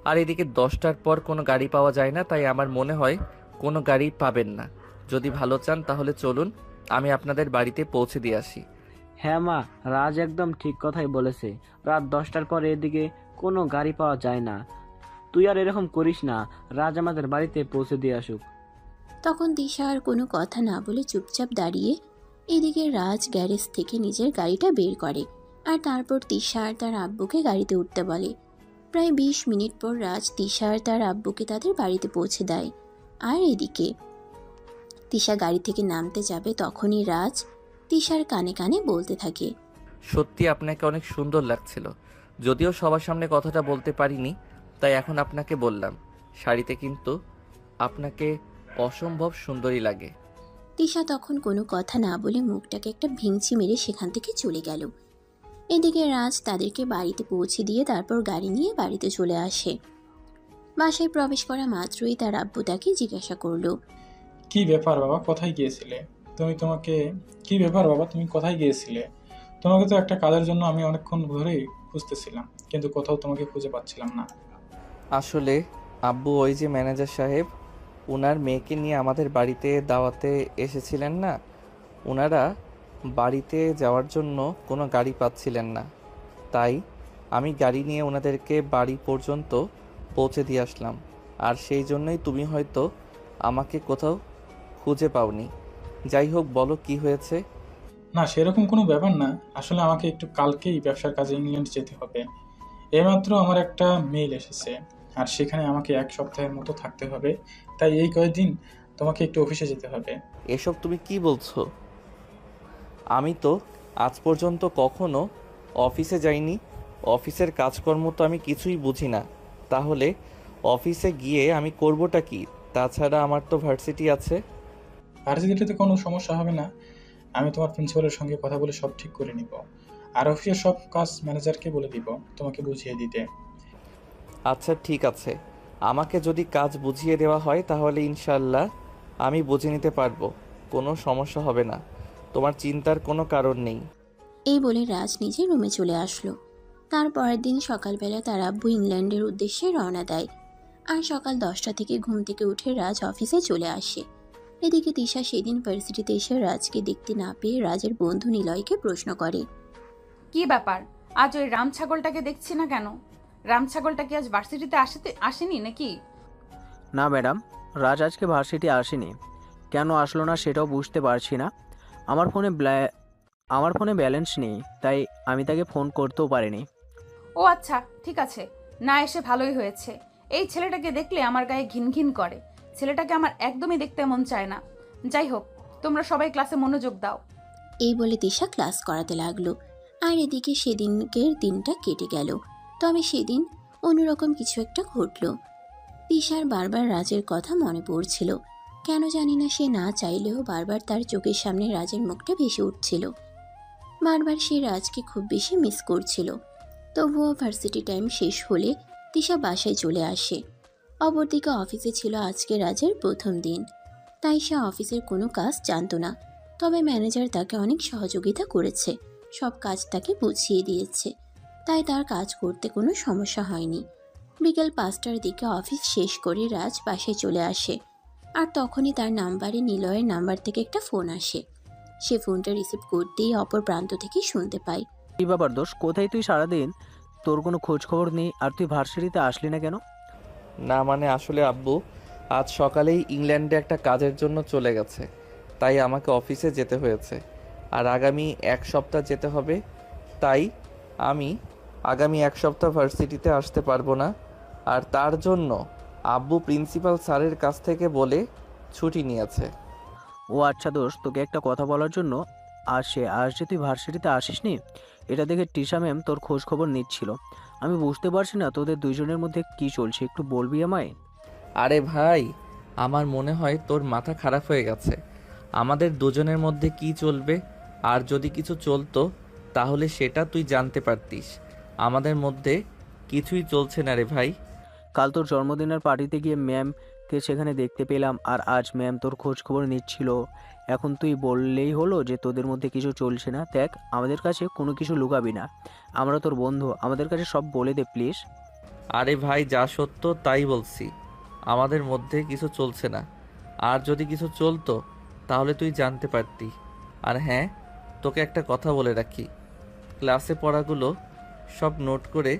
আর এদিকে 10টার পর কোনো গাড়ি পাওয়া যায় না, তাই আমার মনে হয় কোনো গাড়ি পাবেন না। যদি ভালো চান তাহলে চলুন, আমি আপনাদের বাড়িতে পৌঁছে দিয়ে আসি। হ্যাঁ মা, রাজ একদম ঠিক কথাই বলেছে। রাত 10টার পরে এদিকে কোনো গাড়ি পাওয়া যায় না। তুই আর এরকম করিস না, রাজ আমাদের বাড়িতে পৌঁছে দিয়ে আসুক। তখন দিশা আর কোনো কথা না বলে চুপচাপ দাঁড়িয়ে। এদিকে রাজ গ্যারেজ থেকে নিজের গাড়িটা বের করে, আর তারপর তিশা আর তার আব্বুকে গাড়িতে উঠতে বলে। প্রায় 20 মিনিট পর রাজ তিশা আর তার আব্বুকে তাদের বাড়িতে পৌঁছে দেয়। আর এদিকে তিশা গাড়ি থেকে নামতে যাবে, তখনই রাজ তিশার কানে কানে বলতে থাকে, সত্যি আপনাকে অনেক সুন্দর লাগছিল। যদিও সবার সামনে কথাটা বলতে পারিনি, তাই এখন আপনাকে বললাম। শাড়িতে কিন্তু আপনাকে অসম্ভব সুন্দরী লাগে। তিশা তখন কোনো কথা না বলে মুখটাকে একটা ভিংচি মেরে সেখান থেকে চলে গেল। এদিকে রাজ তাদেরকে বাড়িতে পৌঁছে দিয়ে তারপর গাড়ি নিয়ে বাড়িতে চলে আসে। বাসায় প্রবেশ করা মাত্রই তার আব্বু তাকে জিজ্ঞাসা করলো, কি ব্যাপার বাবা, কোথায় গিয়েছিলে? কি ব্যাপার বাবা, তুমি কোথায় গিয়েছিলে? তোমাকে তো একটা কাজের জন্য আমি অনেকক্ষণ ধরেই খুঁজতেছিলাম, কিন্তু কোথাও তোমাকে খুঁজে পাচ্ছিলাম না। আসলে আব্বু, ওই যে ম্যানেজার সাহেব, ওনার মেয়েকে নিয়ে আমাদের বাড়িতে দাওয়াতে এসেছিলেন না, ওনারা বাড়িতে যাওয়ার জন্য কোনো গাড়ি পাচ্ছিলেন না, তাই আমি গাড়ি নিয়ে ওনাদেরকে বাড়ি পর্যন্ত পৌঁছে দিয়ে আসলাম। আর সেই জন্যই তুমি হয়তো আমাকে কোথাও খুঁজে পাওনি। যাই হোক, বলো কি হয়েছে? না, সেরকম কোনো ব্যাপার না। আসলে আমাকে একটু কালকেই ব্যবসার কাজে ইংল্যান্ড যেতে হবে। এইমাত্র আমার একটা মেইল এসেছে, আর সেখানে আমাকে 1 সপ্তাহের মতো থাকতে হবে। তাই এই কয়েকদিন তোমাকে একটু অফিসে যেতে হবে। এসব তুমি কি বলছো? আমি তো আজ পর্যন্ত কখনো অফিসে যাইনি। অফিসের কাজকর্ম তো আমি কিছুই বুঝি না। তাহলে অফিসে গিয়ে আমি করবোটা কি? তাছাড়া আমার তো ভার্সিটি আছে। ভার্সিটিতে কোনো সমস্যা হবে না। আমি তোমার প্রিন্সিপালের সঙ্গে কথা বলে সব ঠিক করে নিব। আর অফিসের সব কাজ ম্যানেজারকে বলে দিব তোমাকে বুঝিয়ে দিতে। আচ্ছা ঠিক আছে, আমাকে যদি কাজ বুঝিয়ে দেওয়া হয় তাহলে ইনশাল্লাহ আমি বুঝে নিতে পারবো, কোনো সমস্যা হবে না, তোমার চিন্তার কোনো কারণ নেই। এই বলে রাজ নিজের রুমে চলে আসলো। তারপরের দিন সকালবেলা তার আব্বু ইংল্যান্ডের উদ্দেশ্যে রওনা দেয়। আর সকাল 10টা থেকে ঘুম থেকে উঠে রাজ অফিসে চলে আসে। এদিকে তিশা সেদিন ভার্সিটিতে এসে রাজকে দেখতে না পেয়ে রাজের বন্ধু নিলয়কে প্রশ্ন করে, কি ব্যাপার, আজ ওই রাম ছাগলটাকে দেখছি না কেন? রাম ছাগলটা কি আজ ভার্সিটিতে আসেনি নাকি? না ম্যাডাম, রাজ আজকে ভার্সিটি আসেনি। কেন আসলো না সেটাও বুঝতে পারছি না। আমার ফোনে ব্যালেন্স নেই, তাই আমি তাকে ফোন করতেও পারিনি। ও আচ্ছা, ঠিক আছে, না এসে ভালোই হয়েছে। এই ছেলেটাকে দেখলে আমার গায়ে ঘিন ঘিন করে। ছেলেটাকে আমার একদমই দেখতে মন চায় না। যাই হোক, তোমরা সবাই ক্লাসে মনোযোগ দাও। এই বলে তিশা ক্লাস করাতে লাগলো। আর এদিকে সেদিনকের দিনটা কেটে গেল। তবে সেদিন অন্যরকম কিছু একটা ঘটলো। তিশার বারবার রাজের কথা মনে পড়ছিল। কেন জানি না, সে না চাইলেও বারবার তার চোখের সামনে রাজের মুখটা ভেসে উঠছিল। বারবার সে রাজকে খুব বেশি মিস করছিল। তবুও ভার্সিটি টাইম শেষ হলে তিশা বাসায় চলে আসে। অপরদিকে অফিসে ছিল আজকে রাজের প্রথম দিন, তাই সে অফিসের কোনো কাজ জানতো না। তবে ম্যানেজার তাকে অনেক সহযোগিতা করেছে, সব কাজ তাকে বুঝিয়ে দিয়েছে, তাই তার কাজ করতে কোনো সমস্যা হয়নি। বিকেল 5টার দিকে অফিস শেষ করে রাজ বাসায় চলে আসে, আর তখনই তার নাম্বারে নিলয়ের নাম্বার থেকে একটা ফোন আসে। সে ফোনটা রিসিভ করতেই অপর প্রান্ত থেকে শুনতে পায়, কি ব্যাপার দোষ, কোথায় তুই সারাদিন? তোর কোনো খোঁজ খবর নেই, আর তুই ভার্সিটিতে আসলি না কেন? না মানে আসলে আব্বু আজ সকালেই ইংল্যান্ডে একটা কাজের জন্য চলে গেছে, তাই আমাকে অফিসে যেতে হয়েছে। আর আগামী 1 সপ্তাহ যেতে হবে, তাই আমি আগামী 1 সপ্তাহ ভার্সিটিতে আসতে পারবো না। আর তার জন্য আব্বু প্রিন্সিপাল স্যারের কাছ থেকে বলে ছুটি নিয়েছে। ও আচ্ছা দোষ, তোকে একটা কথা বলার জন্য আজ যে তুই ভার্সিটিতে আসিসনি, এটা দেখে টিশা ম্যাম তোর খোঁজ খবর নিচ্ছিল। আমি বুঝতে পারছি না তোদের দুইজনের মধ্যে কি চলছে, একটু বলবি আমায়? আরে ভাই, আমার মনে হয় তোর মাথা খারাপ হয়ে গেছে। আমাদের দুজনের মধ্যে কি চলবে? আর যদি কিছু চলতো তাহলে সেটা তুই জানতে পারতিস। আমাদের মধ্যে কিছুই চলছে না রে ভাই। কাল তোর জন্মদিনের পার্টিতে গিয়ে ম্যামকে সেখানে দেখতে পেলাম, আর আজ ম্যাম তোর খোঁজ খবর নিচ্ছিল। এখন তুই বললেই হলো যে তোদের মধ্যে কিছু চলছে না? দেখ, আমাদের কাছে কোনো কিছু লুকাবি না, আমরা তোর বন্ধু, আমাদের কাছে সব বলে দে প্লিজ। আরে ভাই, যা সত্য তাই বলছি, আমাদের মধ্যে কিছু চলছে না। আর যদি কিছু চলতো তাহলে তুই জানতে পারতি। আর হ্যাঁ, তোকে একটা কথা বলে রাখি, ক্লাসে পড়াগুলো সব নোট করে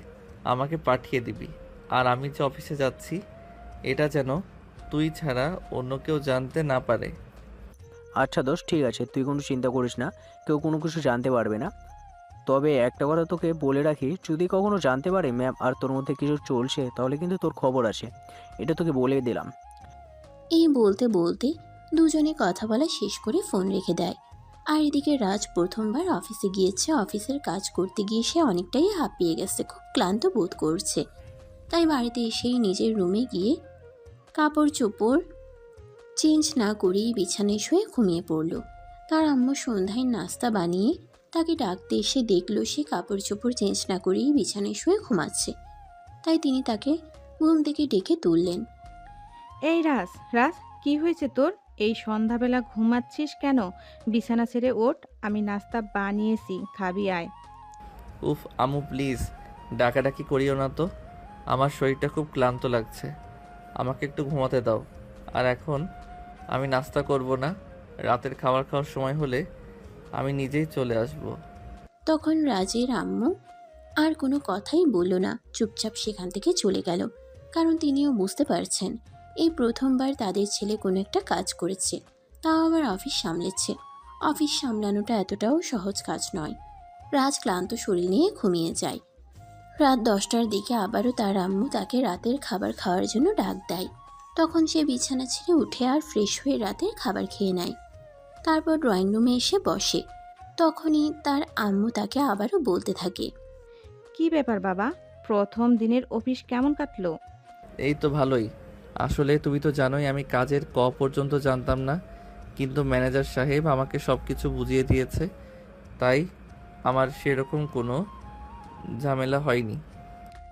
আমাকে পাঠিয়ে দিবি। আর আমি যে অফিসে যাচ্ছি এটা যেন তুই ছাড়া অন্য কেউ জানতে না পারে। আচ্ছা দোষ, ঠিক আছে, তুই কোনো চিন্তা করিস না, কেউ কোনো কিছু জানতে পারবে না। তবে একটা কথা তোকে বলে রাখি, যদি কখনো জানতে পারে ম্যাম আর তোর মধ্যে কিছু চলছে, তাহলে কিন্তু তোর খবর আছে, এটা তোকে বলে দিলাম। এই বলতে বলতে দুজনে কথা বলা শেষ করে ফোন রেখে দেয়। আর এদিকে রাজ প্রথমবার অফিসে গিয়েছে, অফিসের কাজ করতে গিয়ে সে অনেকটাই হাঁপিয়ে গেছে, খুব ক্লান্ত বোধ করছে। তাই বাড়িতে এসেই নিজের রুমে গিয়ে কাপড় চোপড় চেঞ্জ না করেই বিছানায় শুয়ে ঘুমিয়ে পড়ল। তার আম্মু সন্ধ্যায় নাস্তা বানিয়ে তাকে ডাকতে এসে দেখলো সে কাপড় চোপড় চেঞ্জ না করেই বিছানায় শুয়ে ঘুমাচ্ছে। তাই তিনি তাকে ঘুম থেকে ডেকে তুললেন। এই রাজ, রাজ, কি হয়েছে তোর? এই সন্ধ্যাবেলা ঘুমাচ্ছিস কেন? বিছানা ছেড়ে ওঠ, আমি নাস্তা বানিয়েছি, খাবি আয়। উফ আম্মু প্লিজ ডাকাডাকি করিও না তো, আমার শরীরটা খুব ক্লান্ত লাগছে, আমাকে একটু ঘুমাতে দাও। আর এখন আমি নাস্তা করব না, রাতের খাবার খাওয়ার সময় হলে আমি নিজেই চলে আসব। তখন রাজের আম্মু আর কোনো কথাই বলল না, চুপচাপ সেখান থেকে চলে গেল। কারণ তিনিও বুঝতে পারছেন এই প্রথমবার তাদের ছেলে কোনো একটা কাজ করেছে, তাও আবার অফিস সামলেছে। অফিস সামলানোটা এতটাও সহজ কাজ নয়। রাজ ক্লান্ত শরীর নিয়ে ঘুমিয়ে যায়। রাত 10টার দিকে আবারও তার আম্মু তাকে রাতের খাবার খাওয়ার জন্য ডাক দেয়। তখন সে বিছানা ছেড়ে উঠে আর ফ্রেশ হয়ে রাতের খাবার খেয়ে নেয়। তারপর ড্রয়িং রুমে এসে বসে। তখনই তার আম্মু তাকে আবারও বলতে থাকে, কি ব্যাপার বাবা, প্রথম দিনের অফিস কেমন কাটলো? এই তো ভালোই। আসলে তুমি তো জানোই আমি কাজের পর্যন্ত জানতাম না, কিন্তু ম্যানেজার সাহেব আমাকে সব কিছু বুঝিয়ে দিয়েছে, তাই আমার সেরকম কোনো ঝামেলা হয়নি।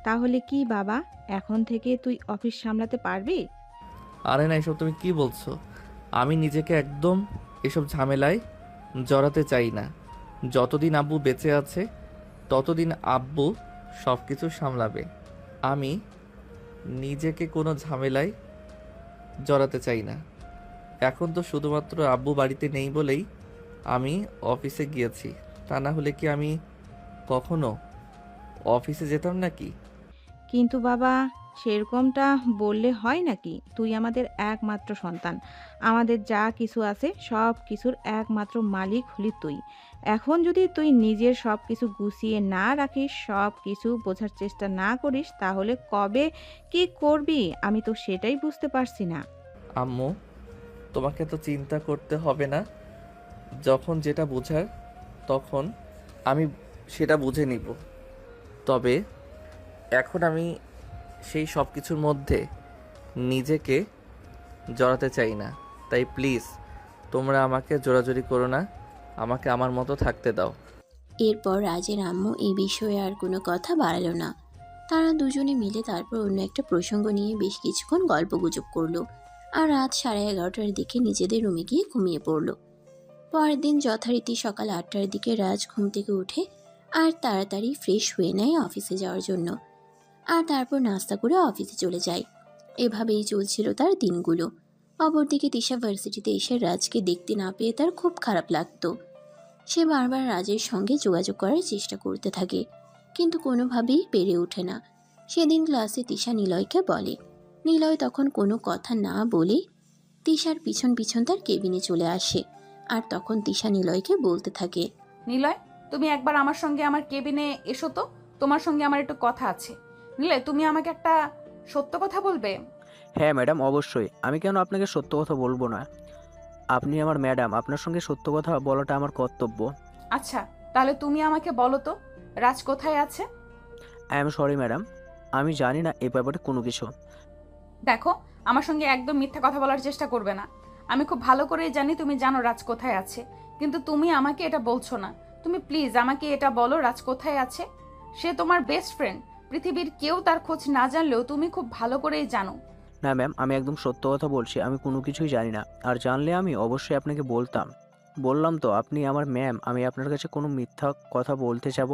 তাহলে কি বাবা, এখন থেকে তুই অফিস সামলাতে পারবি? আরে না, এসব তুমি কি বলছো? আমি নিজেকে একদম এসব ঝামেলায় জড়াতে চাই না। যতদিন আব্বু বেঁচে আছে ততদিন আব্বু সব কিছু সামলাবে। আমি নিজেকে কোনো ঝামেলায় জড়াতে চাই না। এখন তো শুধুমাত্র আব্বু বাড়িতে নেই বলেই আমি অফিসে গিয়েছি, তা না হলে কি আমি কখনো অফিসে যেতাম নাকি? কিন্তু বাবা, সেরকমটা বললে হয় নাকি? তুই আমাদের একমাত্র সন্তান, আমাদের যা কিছু আছে সব কিছুর একমাত্র মালিক হলি তুই। এখন যদি তুই নিজের সব কিছু গুছিয়ে না রাখিস, সব কিছু বোঝার চেষ্টা না করিস, তাহলে কবে কি করবি আমি তো সেটাই বুঝতে পারছি না। আম্মু, তোমাকে তো চিন্তা করতে হবে না, যখন যেটা বোঝার তখন আমি সেটা বুঝে নিব। তবে এখন আমি সেই সব কিছুর মধ্যে নিজেকে জড়াতে চাই না, তাই প্লিজ তোমরা আমাকে জোরাজুরি করো না, আমাকে আমার মতো থাকতে দাও। এরপর রাজের আম্মু এই বিষয়ে আর কোনো কথা বাড়ালো না। তারা দুজনে মিলে তারপর অন্য একটা প্রসঙ্গ নিয়ে বেশ কিছুক্ষণ গল্পগুজব করলো আর রাত 11:30টার দিকে নিজেদের রুমে গিয়ে ঘুমিয়ে পড়ল। পরের দিন যথারীতি সকাল 8টার দিকে রাজ ঘুম থেকে উঠে আর তাড়াতাড়ি ফ্রেশ হয়ে নেয় অফিসে যাওয়ার জন্য, আর তারপর নাস্তা করে অফিসে চলে যায়। এভাবেই চলছিল তার দিনগুলো। অপরদিকে তিশা ভার্সিটিতে এসে রাজকে দেখতে না পেয়ে তার খুব খারাপ লাগতো। সে বারবার রাজের সঙ্গে যোগাযোগ করার চেষ্টা করতে থাকে, কিন্তু কোনোভাবেই পেরে ওঠে না। সেদিন ক্লাসে তিশা নিলয়কে বলে। নিলয় তখন কোনো কথা না বলে তিশার পিছন পিছন তার কেবিনে চলে আসে, আর তখন তিশা নিলয়কে বলতে থাকে, নিলয়, তুমি একবার আমার সঙ্গে আমার কেবিনে এসো তো, তোমার সঙ্গে আমার একটু কথা আছে। নিলয়, তুমি আমাকে একটা সত্য কথা বলবে? হ্যাঁ ম্যাডাম, অবশ্যই। আমি কেন আপনাকে সত্য কথা বলবো না? আপনি আমার ম্যাডাম, আপনার সঙ্গে সত্য কথা বলাটা আমার কর্তব্য। আচ্ছা, তাহলে তুমি আমাকে বলো তো, রাজ কোথায় আছে? আই এম সরি ম্যাডাম, আমি জানি না এ ব্যাপারে কোনো কিছু। দেখো, আমার সঙ্গে একদম মিথ্যা কথা বলার চেষ্টা করবে না। আমি খুব ভালো করেই জানি তুমি জানো রাজ কোথায় আছে, কিন্তু তুমি আমাকে এটা বলছো না। তুমি প্লিজ আমাকে এটা বলো, রাজ কোথায় আছে? সে তোমার বেস্ট ফ্রেন্ড, পৃথিবীর কেউ তার খোঁজ না জানলেও তুমি খুব ভালো করেই জানো। না ম্যাম, আমি একদম সত্য কথা বলছি, আমি কোনো কিছুই জানি না। আর জানলে আমি অবশ্যই আপনাকে বলতাম। বললাম তো, আপনি আমার ম্যাম, আমি আপনার কাছে কোনো মিথ্যা কথা বলতে যাব?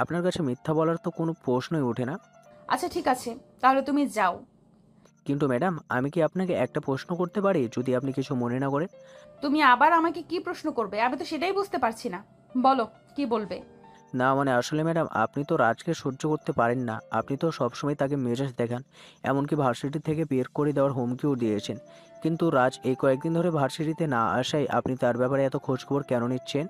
আপনার কাছে মিথ্যা বলার তো কোনো প্রশ্নই ওঠে না। আচ্ছা ঠিক আছে, তাহলে তুমি যাও। কিন্তু ম্যাডাম, আমি কি আপনাকে একটা প্রশ্ন করতে পারি, যদি আপনি কিছু মনে না করে? তুমি আবার আমাকে কি প্রশ্ন করবে? আমি তো সেটাই বুঝতে পারছি না। বলো, কি বলবে? না মানে আসলে ম্যাডাম, আপনি তো রাজকে সহ্য করতে পারেন না। আপনি তো সবসময় তাকে মেজাজ দেখান, এমনকি ভার্সিটি থেকে বের করে দেওয়ার হুমকিও দিয়েছেন। কিন্তু রাজ এই কয়েকদিন ধরে ভার্সিটিতে না আসায় আপনি তার ব্যাপারে এত খোঁজখবর কেন নিচ্ছেন?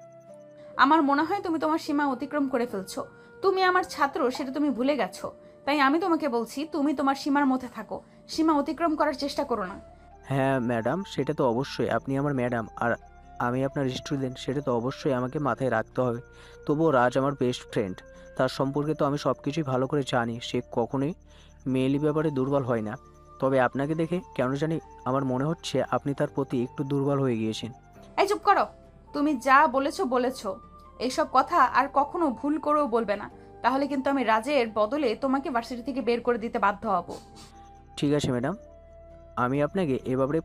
আমার মনে হয় তুমি তোমার সীমা অতিক্রম করে ফেলছো। তুমি আমার ছাত্র, সেটা তুমি ভুলে গেছো। তাই আমি তোমাকে বলছি, তুমি তোমার সীমার মধ্যে থাকো, সীমা অতিক্রম করার চেষ্টা করো না। হ্যাঁ ম্যাডাম, সেটা তো অবশ্যই। আপনি আমার ম্যাডাম আর আমি আপনার স্টুডেন্ট, সেটা তো অবশ্যই আমাকে মাথায় রাখতে হবে। তবুও রাজ আমার বেস্ট ফ্রেন্ড, তার সম্পর্কে তো আমি সব কিছুই ভালো করে জানি। সে কখনোই মেয়েলি ব্যাপারে দুর্বল হয় না। তবে আপনাকে দেখে কেন জানি আমার মনে হচ্ছে আপনি তার প্রতি একটু দুর্বল হয়ে গিয়েছেন। এই চুপ করো। তুমি যা বলেছো বলেছো, এইসব কথা আর কখনো ভুল করেও বলবে না, তাহলে কিন্তু আমি রাজের বদলে তোমাকে ভার্সিটি থেকে বের করে দিতে বাধ্য হব। ঠিক আছে ম্যাডাম, আমি আপনাকে এ ব্যাপারে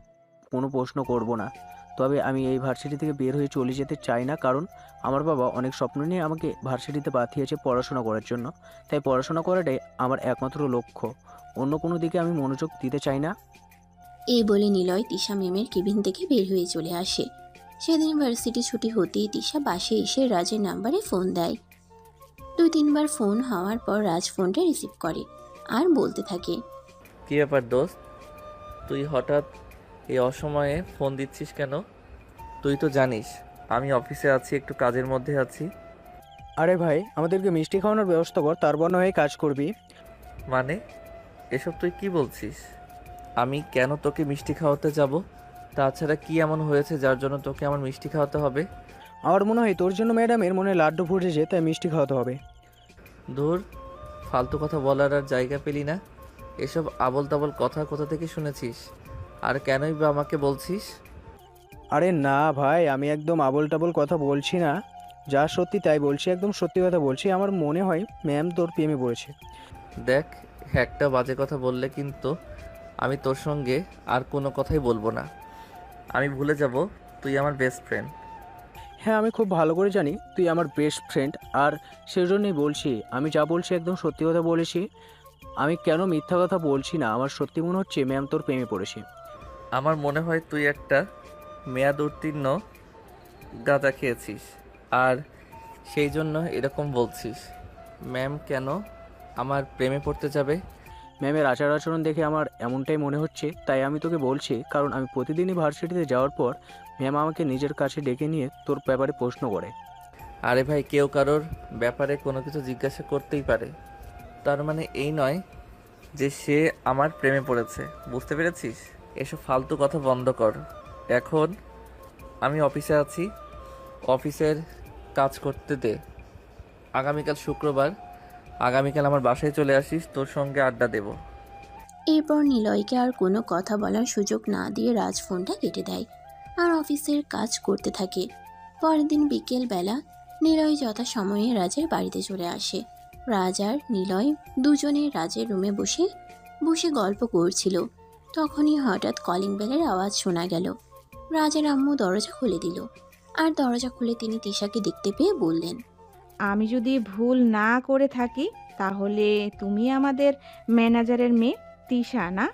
কোনো প্রশ্ন করব না। তবে আমি এই ভার্সিটি থেকে বের হয়ে চলে যেতে চাই না, কারণ আমার বাবা অনেক স্বপ্ন নিয়ে আমাকে ভার্সিটিতে পাঠিয়েছে পড়াশোনা করার জন্য। তাই পড়াশোনা করাটাই আমার একমাত্র লক্ষ্য। অন্য কোনো দিকে আমি মনোযোগ দিতে চাই না। এই বলে নিলয় তিশা ম্যামের কেবিন থেকে বের হয়ে চলে আসে। সেদিন ভার্সিটি ছুটি হতেই তিশা বাসে এসে রাজের নাম্বারে ফোন দেয়। 2-3বার ফোন হওয়ার পর রাজ ফোনটা রিসিভ করে আর বলতে থাকে, কী ব্যাপার দোস্ত, তুই হঠাৎ এই অসময়ে ফোন দিচ্ছিস কেন? তুই তো জানিস আমি অফিসে আছি, একটু কাজের মধ্যে আছি। আরে ভাই, আমাদেরকে মিষ্টি খাওয়ানোর ব্যবস্থা কর, তারপর না হয়ে কাজ করবি। মানে এসব তুই কি বলছিস? আমি কেন তোকে মিষ্টি খাওয়াতে যাব? তাছাড়া কি এমন হয়েছে যার জন্য তোকে আমার মিষ্টি খাওয়াতে হবে? আমার মনে হয় তোর জন্য ম্যাডামের মনে লাড্ডু ফুটেছে, তাই মিষ্টি খাওয়াতে হবে। দূর, ফালতু কথা বলার আর জায়গা পেলি না। এসব আবল তাবল কথা কোথা থেকে শুনেছিস? আর কেনই বা আমাকে বলছিস? আরে না ভাই, আমি একদম আবল টাবল কথা বলছি না, যা সত্যি তাই বলছি, একদম সত্যি কথা বলছি। আমার মনে হয় ম্যাম তোর প্রেমে পড়েছে। দেখ, একটা বাজে কথা বললে কিন্তু আমি তোর সঙ্গে আর কোনো কথাই বলবো না। আমি ভুলে যাব তুই আমার বেস্ট ফ্রেন্ড। হ্যাঁ, আমি খুব ভালো করে জানি তুই আমার বেস্ট ফ্রেন্ড, আর সেজন্যই বলছি, আমি যা বলছি একদম সত্যি কথা বলেছি। আমি কেন মিথ্যা কথা বলছি না, আমার সত্যি মনে হচ্ছে ম্যাম তোর প্রেমে পড়েছে। আমার মনে হয় তুই একটা মেয়াদ উত্তীর্ণ গাঁজা খেয়েছিস আর সেই জন্য এরকম বলছিস। ম্যাম কেন আমার প্রেমে পড়তে যাবে? ম্যামের আচার আচরণ দেখে আমার এমনটাই মনে হচ্ছে, তাই আমি তোকে বলছি। কারণ আমি প্রতিদিনই ভার্সিটিতে যাওয়ার পর ম্যাম আমাকে নিজের কাছে ডেকে নিয়ে তোর ব্যাপারে প্রশ্ন করে। আরে ভাই, কেউ কারোর ব্যাপারে কোনো কিছু জিজ্ঞাসা করতেই পারে, তার মানে এই নয় যে সে আমার প্রেমে পড়েছে। বুঝতে পেরেছিস? এসব ফালতু কথা বন্ধ কর। এখন আমি অফিসে আছি, অফিসের কাজ করতে দে। আগামীকাল শুক্রবার, আগামীকাল আমার বাসায় চলে আসিস, তোর সঙ্গে আড্ডা দেব। এরপর নিলয়কে আর কোনো কথা বলার সুযোগ না দিয়ে রাজ ফোনটা কেটে দেয় আর অফিসের কাজ করতে থাকে। পরের দিন বিকেল বেলা নিলয় যথাসময়ে রাজের বাড়িতে চলে আসে। রাজ আর নিলয় দুজনে রাজের রুমে বসে বসে গল্প করছিল। তখনই হঠাৎ কলিং বেলের আওয়াজ শোনা গেল। রাজের আম্মু দরজা খুলে দিল, আর দরজা খুলে তিনি তিশাকে দেখতে পেয়ে বললেন, আমি যদি ভুল না করে থাকি তাহলে তুমি আমাদের ম্যানেজারের মেয়ে তিশা, না?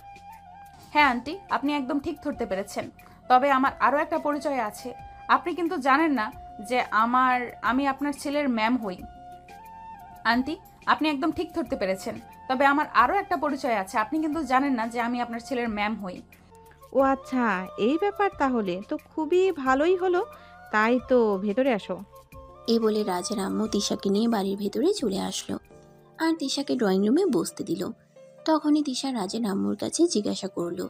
হ্যাঁ আন্টি, আপনি একদম ঠিক ধরতে পেরেছেন। তবে আমার আরও একটা পরিচয় আছে। আপনি কিন্তু জানেন না যে আমি আপনার ছেলের ম্যাম হই। আন্টি, আপনি একদম ঠিক ধরতে পেরেছেন। তবে আমার আরও একটা পরিচয় আছে। আপনি কিন্তু জানেন না যে আমি আপনার ছেলের ম্যাম হই। ও আচ্ছা, এই ব্যাপার তাহলে তো খুবই ভালোই হলো। তাই তো, ভেতরে আসো। এই বলে রাজের আম্মু তিশাকে নিয়ে বাড়ির ভেতরে চলে আসলো আর তিশাকে ড্রয়িং রুমে বসতে দিল। তখনই তিশা রাজের আম্মুর কাছে জিজ্ঞাসা করলো,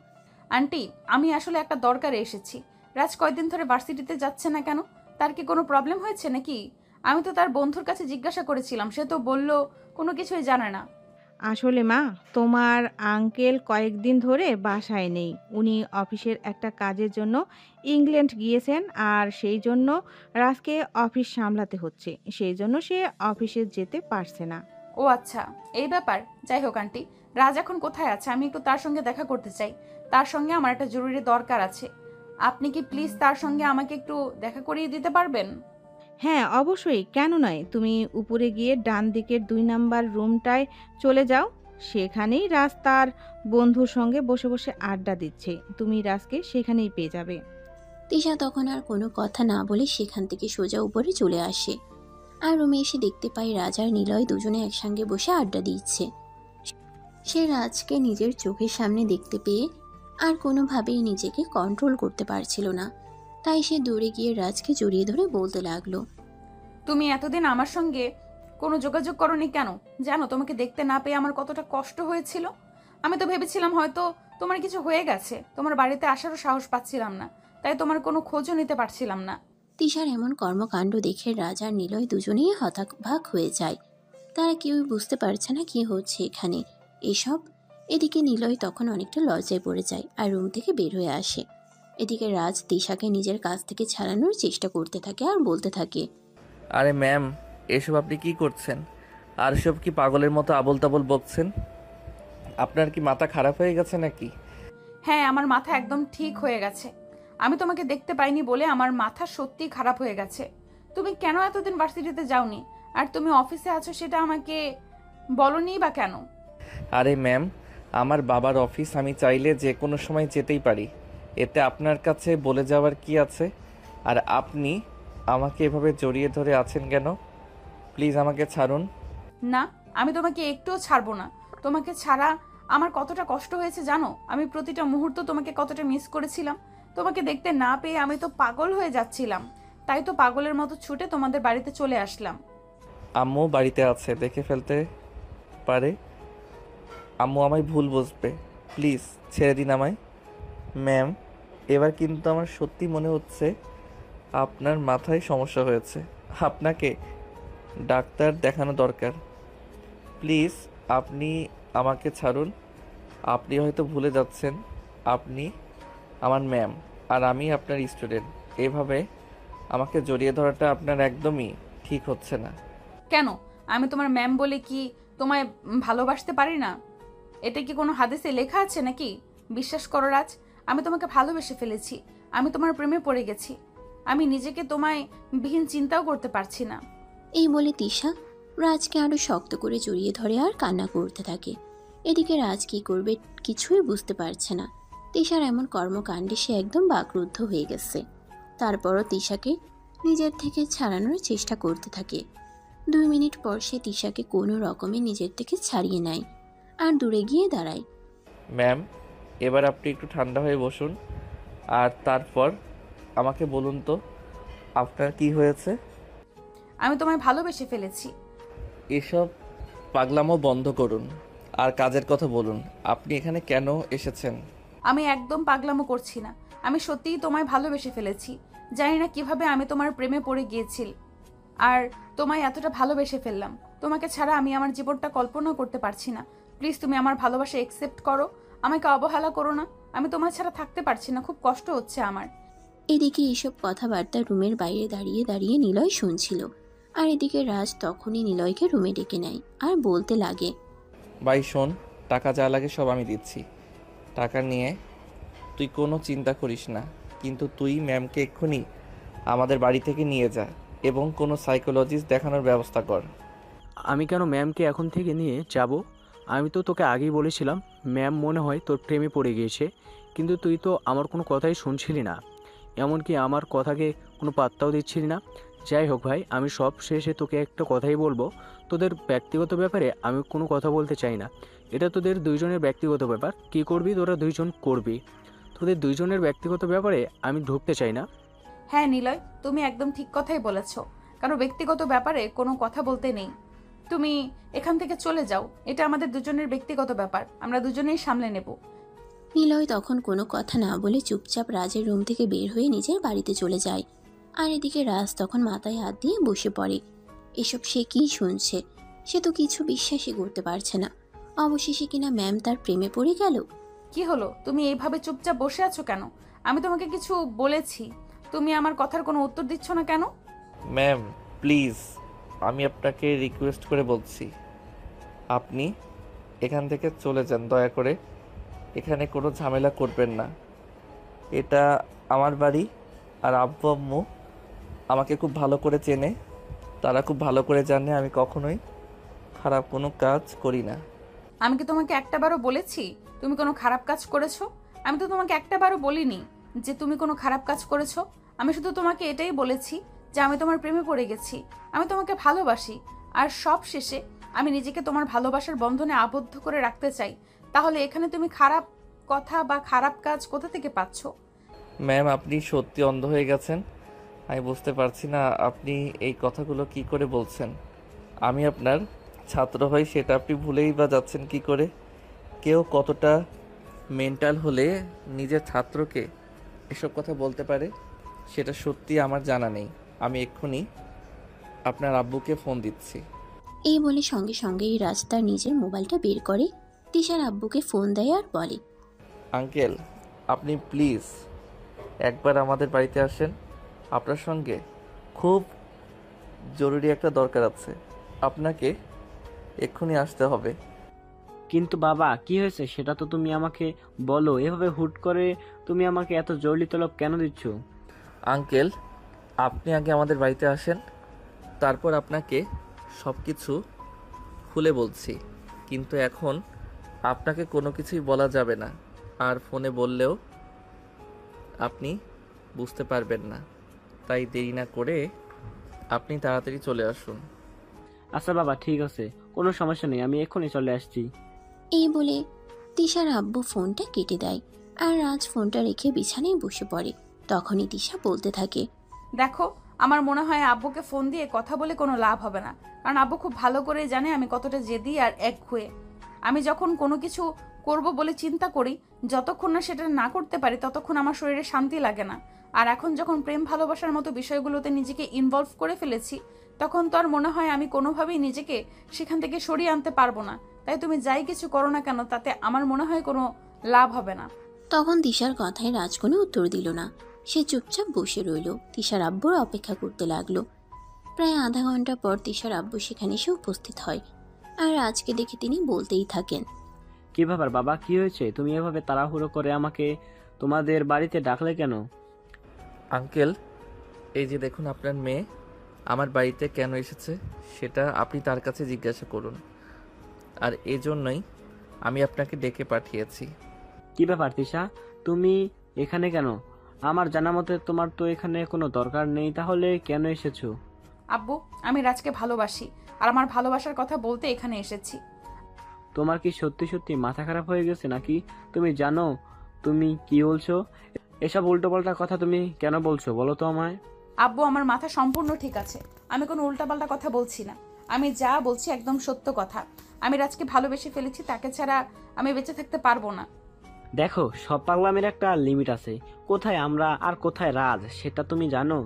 আন্টি, আমি আসলে একটা দরকারে এসেছি। রাজ কয়দিন ধরে ভার্সিটিতে যাচ্ছে না কেন? তার কি কোনো প্রবলেম হয়েছে নাকি? আমি তো তার বন্ধুর কাছে জিজ্ঞাসা করেছিলাম, সে তো বলল কোনো কিছুই জানে না। আসলে মা, তোমার আঙ্কেল কয়েকদিন ধরে বাসায় নেই। উনি অফিসের একটা কাজের জন্য ইংল্যান্ড গিয়েছেন, আর সেই জন্য রাজকে অফিস সামলাতে হচ্ছে। সেই জন্য সে অফিসে যেতে পারছে না। ও আচ্ছা, এই ব্যাপার। যাই হোক আন্টি, রাজ এখন কোথায় আছে? আমি একটু তার সঙ্গে দেখা করতে চাই। তার সঙ্গে আমার একটা জরুরি দরকার আছে। আপনি কি প্লিজ তার সঙ্গে আমাকে একটু দেখা করিয়ে দিতে পারবেন? হ্যাঁ অবশ্যই, কেন নয়। তুমি উপরে গিয়ে ডান দিকের 2 নাম্বার রুমটায় চলে যাও। সেখানেই রাজ তার বন্ধুর সঙ্গে বসে বসে আড্ডা দিচ্ছে। তুমি রাজকে সেখানেই পেয়ে যাবে। তিশা তখন আর কোনো কথা না বলে সেখান থেকে সোজা উপরে চলে আসে আর রুমে এসে দেখতে পায় রাজ আর নিলয় দুজনে একসঙ্গে বসে আড্ডা দিচ্ছে। সে রাজকে নিজের চোখের সামনে দেখতে পেয়ে আর কোনোভাবেই নিজেকে কন্ট্রোল করতে পারছিল না। তাই সে দৌড়ে গিয়ে রাজকে জড়িয়ে ধরে বলতে লাগলো, তুমি এতদিন আমার সঙ্গে কোনো যোগাযোগ করনি কেন? জানো, তোমাকে দেখতে না পেয়ে আমার কতটা কষ্ট হয়েছিল। আমি তো ভেবেছিলাম হয়তো তোমার কিছু হয়ে গেছে। তোমার বাড়িতে আসারও সাহস পাচ্ছিলাম না, তাই তোমার কোনো খোঁজও নিতে পারছিলাম না। তিশার এমন কর্মকাণ্ড দেখে রাজ আর নিলয় দুজনেই হতবাক হয়ে যায়। তারা কেউই বুঝতে পারছে না কি হচ্ছে এখানে এসব। এদিকে নিলয় তখন অনেকটা লজ্জায় পড়ে যায় আর রুম থেকে বের হয়ে আসে। এদিকে রাজ তিশাকে নিজের কাছ থেকে ছাড়ানোর চেষ্টা করতে থাকে আর বলতে থাকে, আরে ম্যাম, এসব আপনি কি করছেন? আর সব কি পাগলের মতো আবোল তাবোল বকছেন? আপনার কি মাথা খারাপ হয়ে গেছে নাকি? হ্যাঁ, আমার মাথা একদম ঠিক হয়ে গেছে। আমি তোমাকে দেখতে পাইনি বলে আমার মাথা সত্যিই খারাপ হয়ে গেছে। তুমি কেন এতদিন ভার্সিটিতে যাওনি? আর তুমি অফিসে আছো সেটা আমাকে বলনি বা কেন? আরে ম্যাম, আমার বাবার অফিস, আমি চাইলে যে কোনো সময় যেতেই পারি। এতে আপনার কাছে বলে যাওয়ার কি আছে? আর আপনি আমাকে এভাবে জড়িয়ে ধরে আছেন কেন? প্লিজ আমাকে ছাড়ুন। না, আমি তোমাকে একটুও ছাড়বো না। তোমাকে ছাড়া আমার কতটা কষ্ট হয়েছে জানো? আমি প্রতিটা মুহূর্ত তোমাকে কতটা মিস করেছিলাম। তোমাকে দেখতে না পেয়ে আমি তো পাগল হয়ে যাচ্ছিলাম। তাই তো পাগলের মতো ছুটে তোমাদের বাড়িতে চলে আসলাম। আম্মু বাড়িতে আছে, দেখে ফেলতে পারে। আম্মু আমায় ভুল বুঝবে, প্লিজ ছেড়ে দিন আমায়। ম্যাম, এবার কিন্তু আমার সত্যি মনে হচ্ছে আপনার মাথায় সমস্যা হয়েছে। আপনাকে ডাক্তার দেখানো দরকার। প্লিজ আপনি আমাকে ছাড়ুন। আপনি হয়তো ভুলে যাচ্ছেন আপনি আমার ম্যাম আর আমি আপনার স্টুডেন্ট। এভাবে আমাকে জড়িয়ে ধরাটা আপনার একদমই ঠিক হচ্ছে না। কেন? আমি তোমার ম্যাম বলে কি তোমায় ভালোবাসতে পারি না? এটা কি কোনো হাদিসে লেখা আছে নাকি? বিশ্বাস করো রাজ, আমি তোমাকে ভালোবেসে ফেলেছি। আমি তোমার প্রেমে পড়ে গেছি। আমি নিজেকে তোমায় বিহীন চিন্তাও করতে পারছি না। এই বলে তিশা রাজকে আরো শক্ত করে জড়িয়ে ধরে আর কান্না করতে থাকে। এদিকে রাজ কি করবে কিছুই বুঝতে পারছে না। তিশার এমন কর্মকাণ্ডে সে একদম বাকরুদ্ধ হয়ে গেছে। তারপরও তিশাকে নিজের থেকে ছাড়ানোর চেষ্টা করতে থাকে। 2 মিনিট পর সে তিশাকে কোনো রকমে নিজের থেকে ছাড়িয়ে নেয় আর দূরে গিয়ে দাঁড়ায়। ম্যাম, এবার আপনি একটু ঠান্ডা হয়ে বসুন আর তারপর আমাকে বলুন তো আপনার কি হয়েছে? আমি তোমায় ভালোবেসে ফেলেছি। এসব পাগলামো বন্ধ করুন আর কাজের কথা বলুন। আপনি এখানে কেন এসেছেন? আমি একদম পাগলামো করছি না। আমি সত্যিই তোমায় ভালোবেসে ফেলেছি। জানি না কিভাবে আমি তোমার প্রেমে পড়ে গিয়েছি আর তোমায় এতটা ভালোবেসে ফেললাম। তোমাকে ছাড়া আমি আমার জীবনটা কল্পনাও করতে পারছি না। প্লিজ তুমি আমার ভালোবাসা একসেপ্ট করো, আমাকে অবহেলা করো না। আমি তোমার ছাড়া থাকতে পারছি না, খুব কষ্ট হচ্ছে আমার। এদিকে এসব কথাবার্তা রুমের বাইরে দাঁড়িয়ে দাঁড়িয়ে নিলয় শুনছিল আর এদিকে রাজ তখনই নিলয়কে রুমে ডেকে নেয় আর বলতে লাগে, ভাই শোন, টাকা যা লাগে সব আমি দিচ্ছি। টাকা নিয়ে তুই কোনো চিন্তা করিস না, কিন্তু তুই ম্যামকে এক্ষুনি আমাদের বাড়ি থেকে নিয়ে যা এবং কোনো সাইকোলজিস্ট দেখানোর ব্যবস্থা কর। আমি কেন ম্যামকে এখন থেকে নিয়ে যাব? আমি তো তোকে আগেই বলেছিলাম ম্যাম মনে হয় তোর প্রেমে পড়ে গিয়েছে, কিন্তু তুই তো আমার কোনো কথাই শুনছিলি না, এমনকি আমার কথাকে কোনো পাত্তাও দিচ্ছিলি না। যাই হোক ভাই, আমি সব শেষে তোকে একটা কথাই বলবো, তোদের ব্যক্তিগত ব্যাপারে আমি কোনো কথা বলতে চাই না। এটা তোদের দুইজনের ব্যক্তিগত ব্যাপার, কী করবি তোরা দুইজন করবি, তোদের দুইজনের ব্যক্তিগত ব্যাপারে আমি ঢুকতে চাই না। হ্যাঁ নিলয়, তুমি একদম ঠিক কথাই বলেছ। কারো ব্যক্তিগত ব্যাপারে কোনো কথা বলতে নেই। তুমি এখান থেকে চলে যাও, এটা আমাদের দুজনের ব্যক্তিগত ব্যাপার, আমরা দুজনেই সামলে নেব। নিলয় তখন কোনো কথা না বলে চুপচাপ রাজের রুম থেকে বের হয়ে নিজের বাড়িতে চলে যায়। আর এদিকে রাজ তখন মাথায় হাত দিয়ে বসে পড়ে। এসব সে কি শুনছে, সে তো কিছু বিশ্বাসই করতে পারছে না। অবশেষে কিনা ম্যাম তার প্রেমে পড়ে গেল। কি হলো, তুমি এইভাবে চুপচাপ বসে আছো কেন? আমি তোমাকে কিছু বলেছি, তুমি আমার কথার কোনো উত্তর দিচ্ছ না কেন? ম্যাম প্লিজ, আমি আপনাকে রিকোয়েস্ট করে বলছি, আপনি এখান থেকে চলে যান দয়া করে। এখানে কোনো ঝামেলা করবেন না। এটা আমার বাড়ি, আর আব্বু আম্মু আমাকে খুব ভালো করে চেনে। তারা খুব ভালো করে জানে আমি কখনোই খারাপ কোনো কাজ করি না। আমি কি তোমাকে একটাবারও বলেছি তুমি কোনো খারাপ কাজ করেছো? আমি তো তোমাকে একটাবারও বলিনি যে তুমি কোনো খারাপ কাজ করেছো। আমি শুধু তোমাকে এটাই বলেছি যে আমি তোমার প্রেমে পড়ে গেছি, আমি তোমাকে ভালোবাসি, আর সব শেষে আমি নিজেকে তোমার ভালোবাসার বন্ধনে আবদ্ধ করে রাখতে চাই। তাহলে এখানে তুমি খারাপ কথা বা খারাপ কাজ কোথা থেকে পাচ্ছ? ম্যাম আপনি সত্যি অন্ধ হয়ে গেছেন। আমি বুঝতে পারছি না আপনি এই কথাগুলো কি করে বলছেন। আমি আপনার ছাত্র হই সেটা আপনি ভুলেই বা যাচ্ছেন কি করে? কেউ কতটা মেন্টাল হলে নিজের ছাত্রকে এসব কথা বলতে পারে সেটা সত্যি আমার জানা নেই। আমি এক্ষুনি আপনার আব্বুকে ফোন দিচ্ছি। এই বলে সঙ্গে সঙ্গেই রাজ তার নিজের মোবাইলটা বের করে তিশার আব্বুকে ফোন দেয় আর বলে, আঙ্কেল আপনি প্লিজ একবার আমাদের বাড়িতে আসেন। আপনার সঙ্গে খুব জরুরি একটা দরকার আছে, আপনাকে এক্ষুনি আসতে হবে। কিন্তু বাবা কি হয়েছে সেটা তো তুমি আমাকে বলো, এভাবে হুট করে তুমি আমাকে এত জরুরি তলব কেন দিচ্ছ? আঙ্কেল আপনি আগে আমাদের বাড়িতে আসেন, তারপর আপনাকে সব কিছু খুলে বলছি। কিন্তু এখন আপনাকে কোনো কিছুই বলা যাবে না, আর ফোনে বললেও আপনি বুঝতে পারবেন না। তাই দেরি না করে আপনি তাড়াতাড়ি চলে আসুন। আচ্ছা বাবা ঠিক আছে, কোনো সমস্যা নেই, আমি এক্ষুনি চলে আসছি। এই বলে তিশার আব্বু ফোনটা কেটে দেয় আর রাজ ফোনটা রেখে বিছানায় বসে পড়ে। তখনই তিশা বলতে থাকে, দেখো, আমার মনে হয় আব্বুকে ফোন দিয়ে কথা বলে কোনো লাভ হবে না, কারণ আব্বু খুব ভালো করে জানে আমি কতটা জেদি আর একগুঁয়ে। আমি যখন কোনো কিছু করব বলে চিন্তা করি, যতক্ষণ না সেটা না করতে পারি ততক্ষণ আমার শরীরে শান্তি লাগে না। আর এখন যখন প্রেম ভালোবাসার মতো বিষয়গুলোতে নিজেকে ইনভলভ করে ফেলেছি, তখন তো আর মনে হয় আমি কোনোভাবেই নিজেকে সেখান থেকে সরিয়ে আনতে পারবো না। তাই তুমি যাই কিছু করো না কেন, তাতে আমার মনে হয় কোনো লাভ হবে না। তখন তিশার কথায় রাজ কোনো উত্তর দিল না। সে চুপচাপ বসে রইল, তিশার আব্বুর অপেক্ষা করতে লাগলো। প্রায় আধা ঘন্টা পর তিশার আব্বু সেখানে এসে উপস্থিত হয় আর রাজকে দেখে তিনি বলতেই থাকেন, কি ব্যাপার বাবা, কি হয়েছে? তুমি এভাবে তাড়াহুড়ো করে আমাকে তোমাদের বাড়িতে ডাকলে কেন? আঙ্কেল এই যে দেখুন আপনার মেয়ে আমার বাড়িতে কেন এসেছে সেটা আপনি তার কাছে জিজ্ঞাসা করুন, আর এজন্যই আমি আপনাকে ডেকে পাঠিয়েছি। কি ব্যাপার তিশা, তুমি এখানে কেন? আমার জানা মতে তোমার তো এখানে কোনো দরকার নেই, তাহলে কেন এসেছো? আব্বু, আমি রাজকে ভালোবাসি, আর আমার ভালোবাসার কথা বলতে এখানে এসেছি। তোমার কি সত্যি সত্যি মাথা খারাপ হয়ে গেছে নাকি? তুমি জানো তুমি কি বলছো? এসব উল্টোপাল্টা কথা তুমি কেন বলছো বলো তো আমায়। আব্বু, আমার মাথা সম্পূর্ণ ঠিক আছে, আমি কোনো উল্টাপাল্টা কথা বলছি না। আমি যা বলছি একদম সত্য কথা। আমি রাজকে ভালোবেসে ফেলেছি, তাকে ছাড়া আমি বেঁচে থাকতে পারবো না। দেখো, সব পাগলামের একটা লিমিট আছে। কোথায় আমরা আর কোথায় রাজ সেটা তুমি জানো?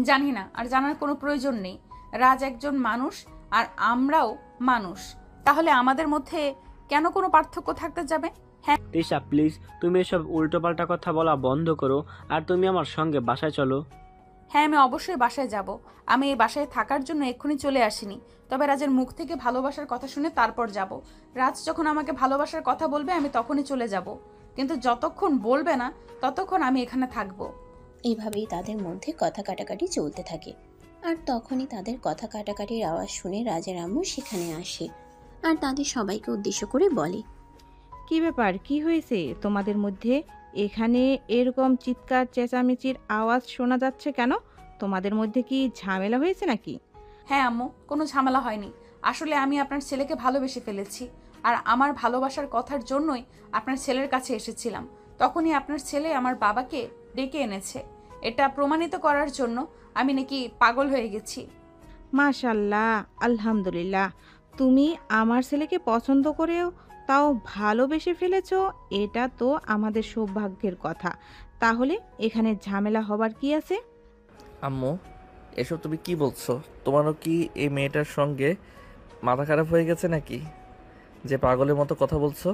জানি না, আর জানার কোনো প্রয়োজন নেই। রাজ একজন মানুষ আর আমরাও মানুষ, তাহলে আমাদের মধ্যে কেন কোনো পার্থক্য থাকতে যাবে? হ্যাঁ তিশা প্লিজ, তুমি এসব উল্টোপাল্টা কথা বলা বন্ধ করো, আর তুমি আমার সঙ্গে বাসায় চলো। হ্যাঁ, আমি অবশ্যই বাসায় যাব। আমি এই বাসায় থাকার জন্য এক্ষুনি চলে আসিনি। তবে রাজের মুখ থেকে ভালোবাসার কথা শুনে তারপর যাব। রাজ যখন আমাকে ভালোবাসার কথা বলবে আমি তখনই চলে যাব, কিন্তু যতক্ষণ বলবে না ততক্ষণ আমি এখানে থাকবো। এভাবেই তাদের মধ্যে কথা কাটাকাটি চলতে থাকে। আর তখনই তাদের কথা কাটাকাটির আওয়াজ শুনে রাজের আম্মু সেখানে আসে আর তাদের সবাইকে উদ্দেশ্য করে বলে, কি ব্যাপার, কি হয়েছে তোমাদের মধ্যে? এখানে এরকম চিৎকার চেঁচামেচির আওয়াজ শোনা যাচ্ছে কেন? তোমাদের মধ্যে কি ঝামেলা হয়েছে নাকি? হ্যাঁ আম্মু, কোনো ঝামেলা হয়নি। আসলে আমি আপনার ছেলেকে ভালোবেসে ফেলেছি, আর আমার ভালোবাসার কথার জন্যই আপনার ছেলের কাছে এসেছিলাম। তখনই আপনার ছেলে আমার বাবাকে ডেকে এনেছে। এটা প্রমাণিত করার জন্য আমি নাকি পাগল হয়ে গেছি। মাশাল্লাহ, আলহামদুলিল্লাহ। তুমি আমার ছেলেকে পছন্দ করেও তাও ভালোবেসে ফেলেছো, এটা তো আমাদের সৌভাগ্যের কথা। তাহলে এখানে ঝামেলা হবার কি আছে? আম্মু, এসব তুমি কি বলছো? তোমারও কি এই মেয়েটার সঙ্গে মাথা খারাপ হয়ে গেছে নাকি, যে পাগলের মতো কথা বলছো?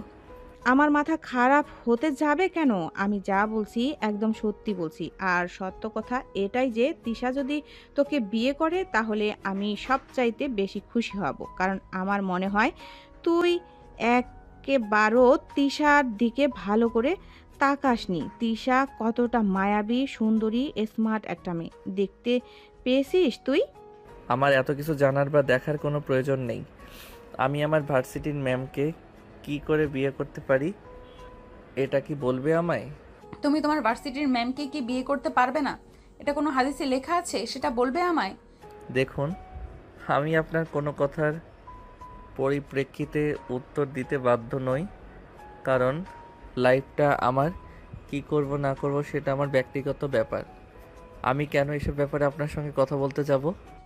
আমার মাথা খারাপ হতে যাবে কেন? আমি যা বলছি একদম সত্যি বলছি। আর সত্য কথা এটাই যে তিশা যদি তোকে বিয়ে করে তাহলে আমি সবচাইতে বেশি খুশি হব, কারণ আমার মনে হয় তুই একেবারও তিশার দিকে ভালো করে তাকাসনি। তিশা কতটা মায়াবী, সুন্দরী, স্মার্ট একটা মেয়ে। দেখতে পেয়েছিস তুই? আমার এত কিছু জানার বা দেখার কোনো প্রয়োজন নেই। আমি আমার ভার্সিটির ম্যামকে কি করে বিয়ে করতে পারি, এটা কি বলবে আমায়? তুমি তোমার ভার্সিটির ম্যামকে কি বিয়ে করতে পারবে না? এটা কোনো হাদিসে লেখা আছে? সেটা বলবে আমায়। দেখুন, আমি আপনার কোনো কথার পরিপ্রেক্ষিতে উত্তর দিতে বাধ্য নই, কারণ লাইফটা আমার, কি করব না করব সেটা আমার ব্যক্তিগত ব্যাপার। আমি কেন এসব ব্যাপারে আপনার সঙ্গে কথা বলতে যাব?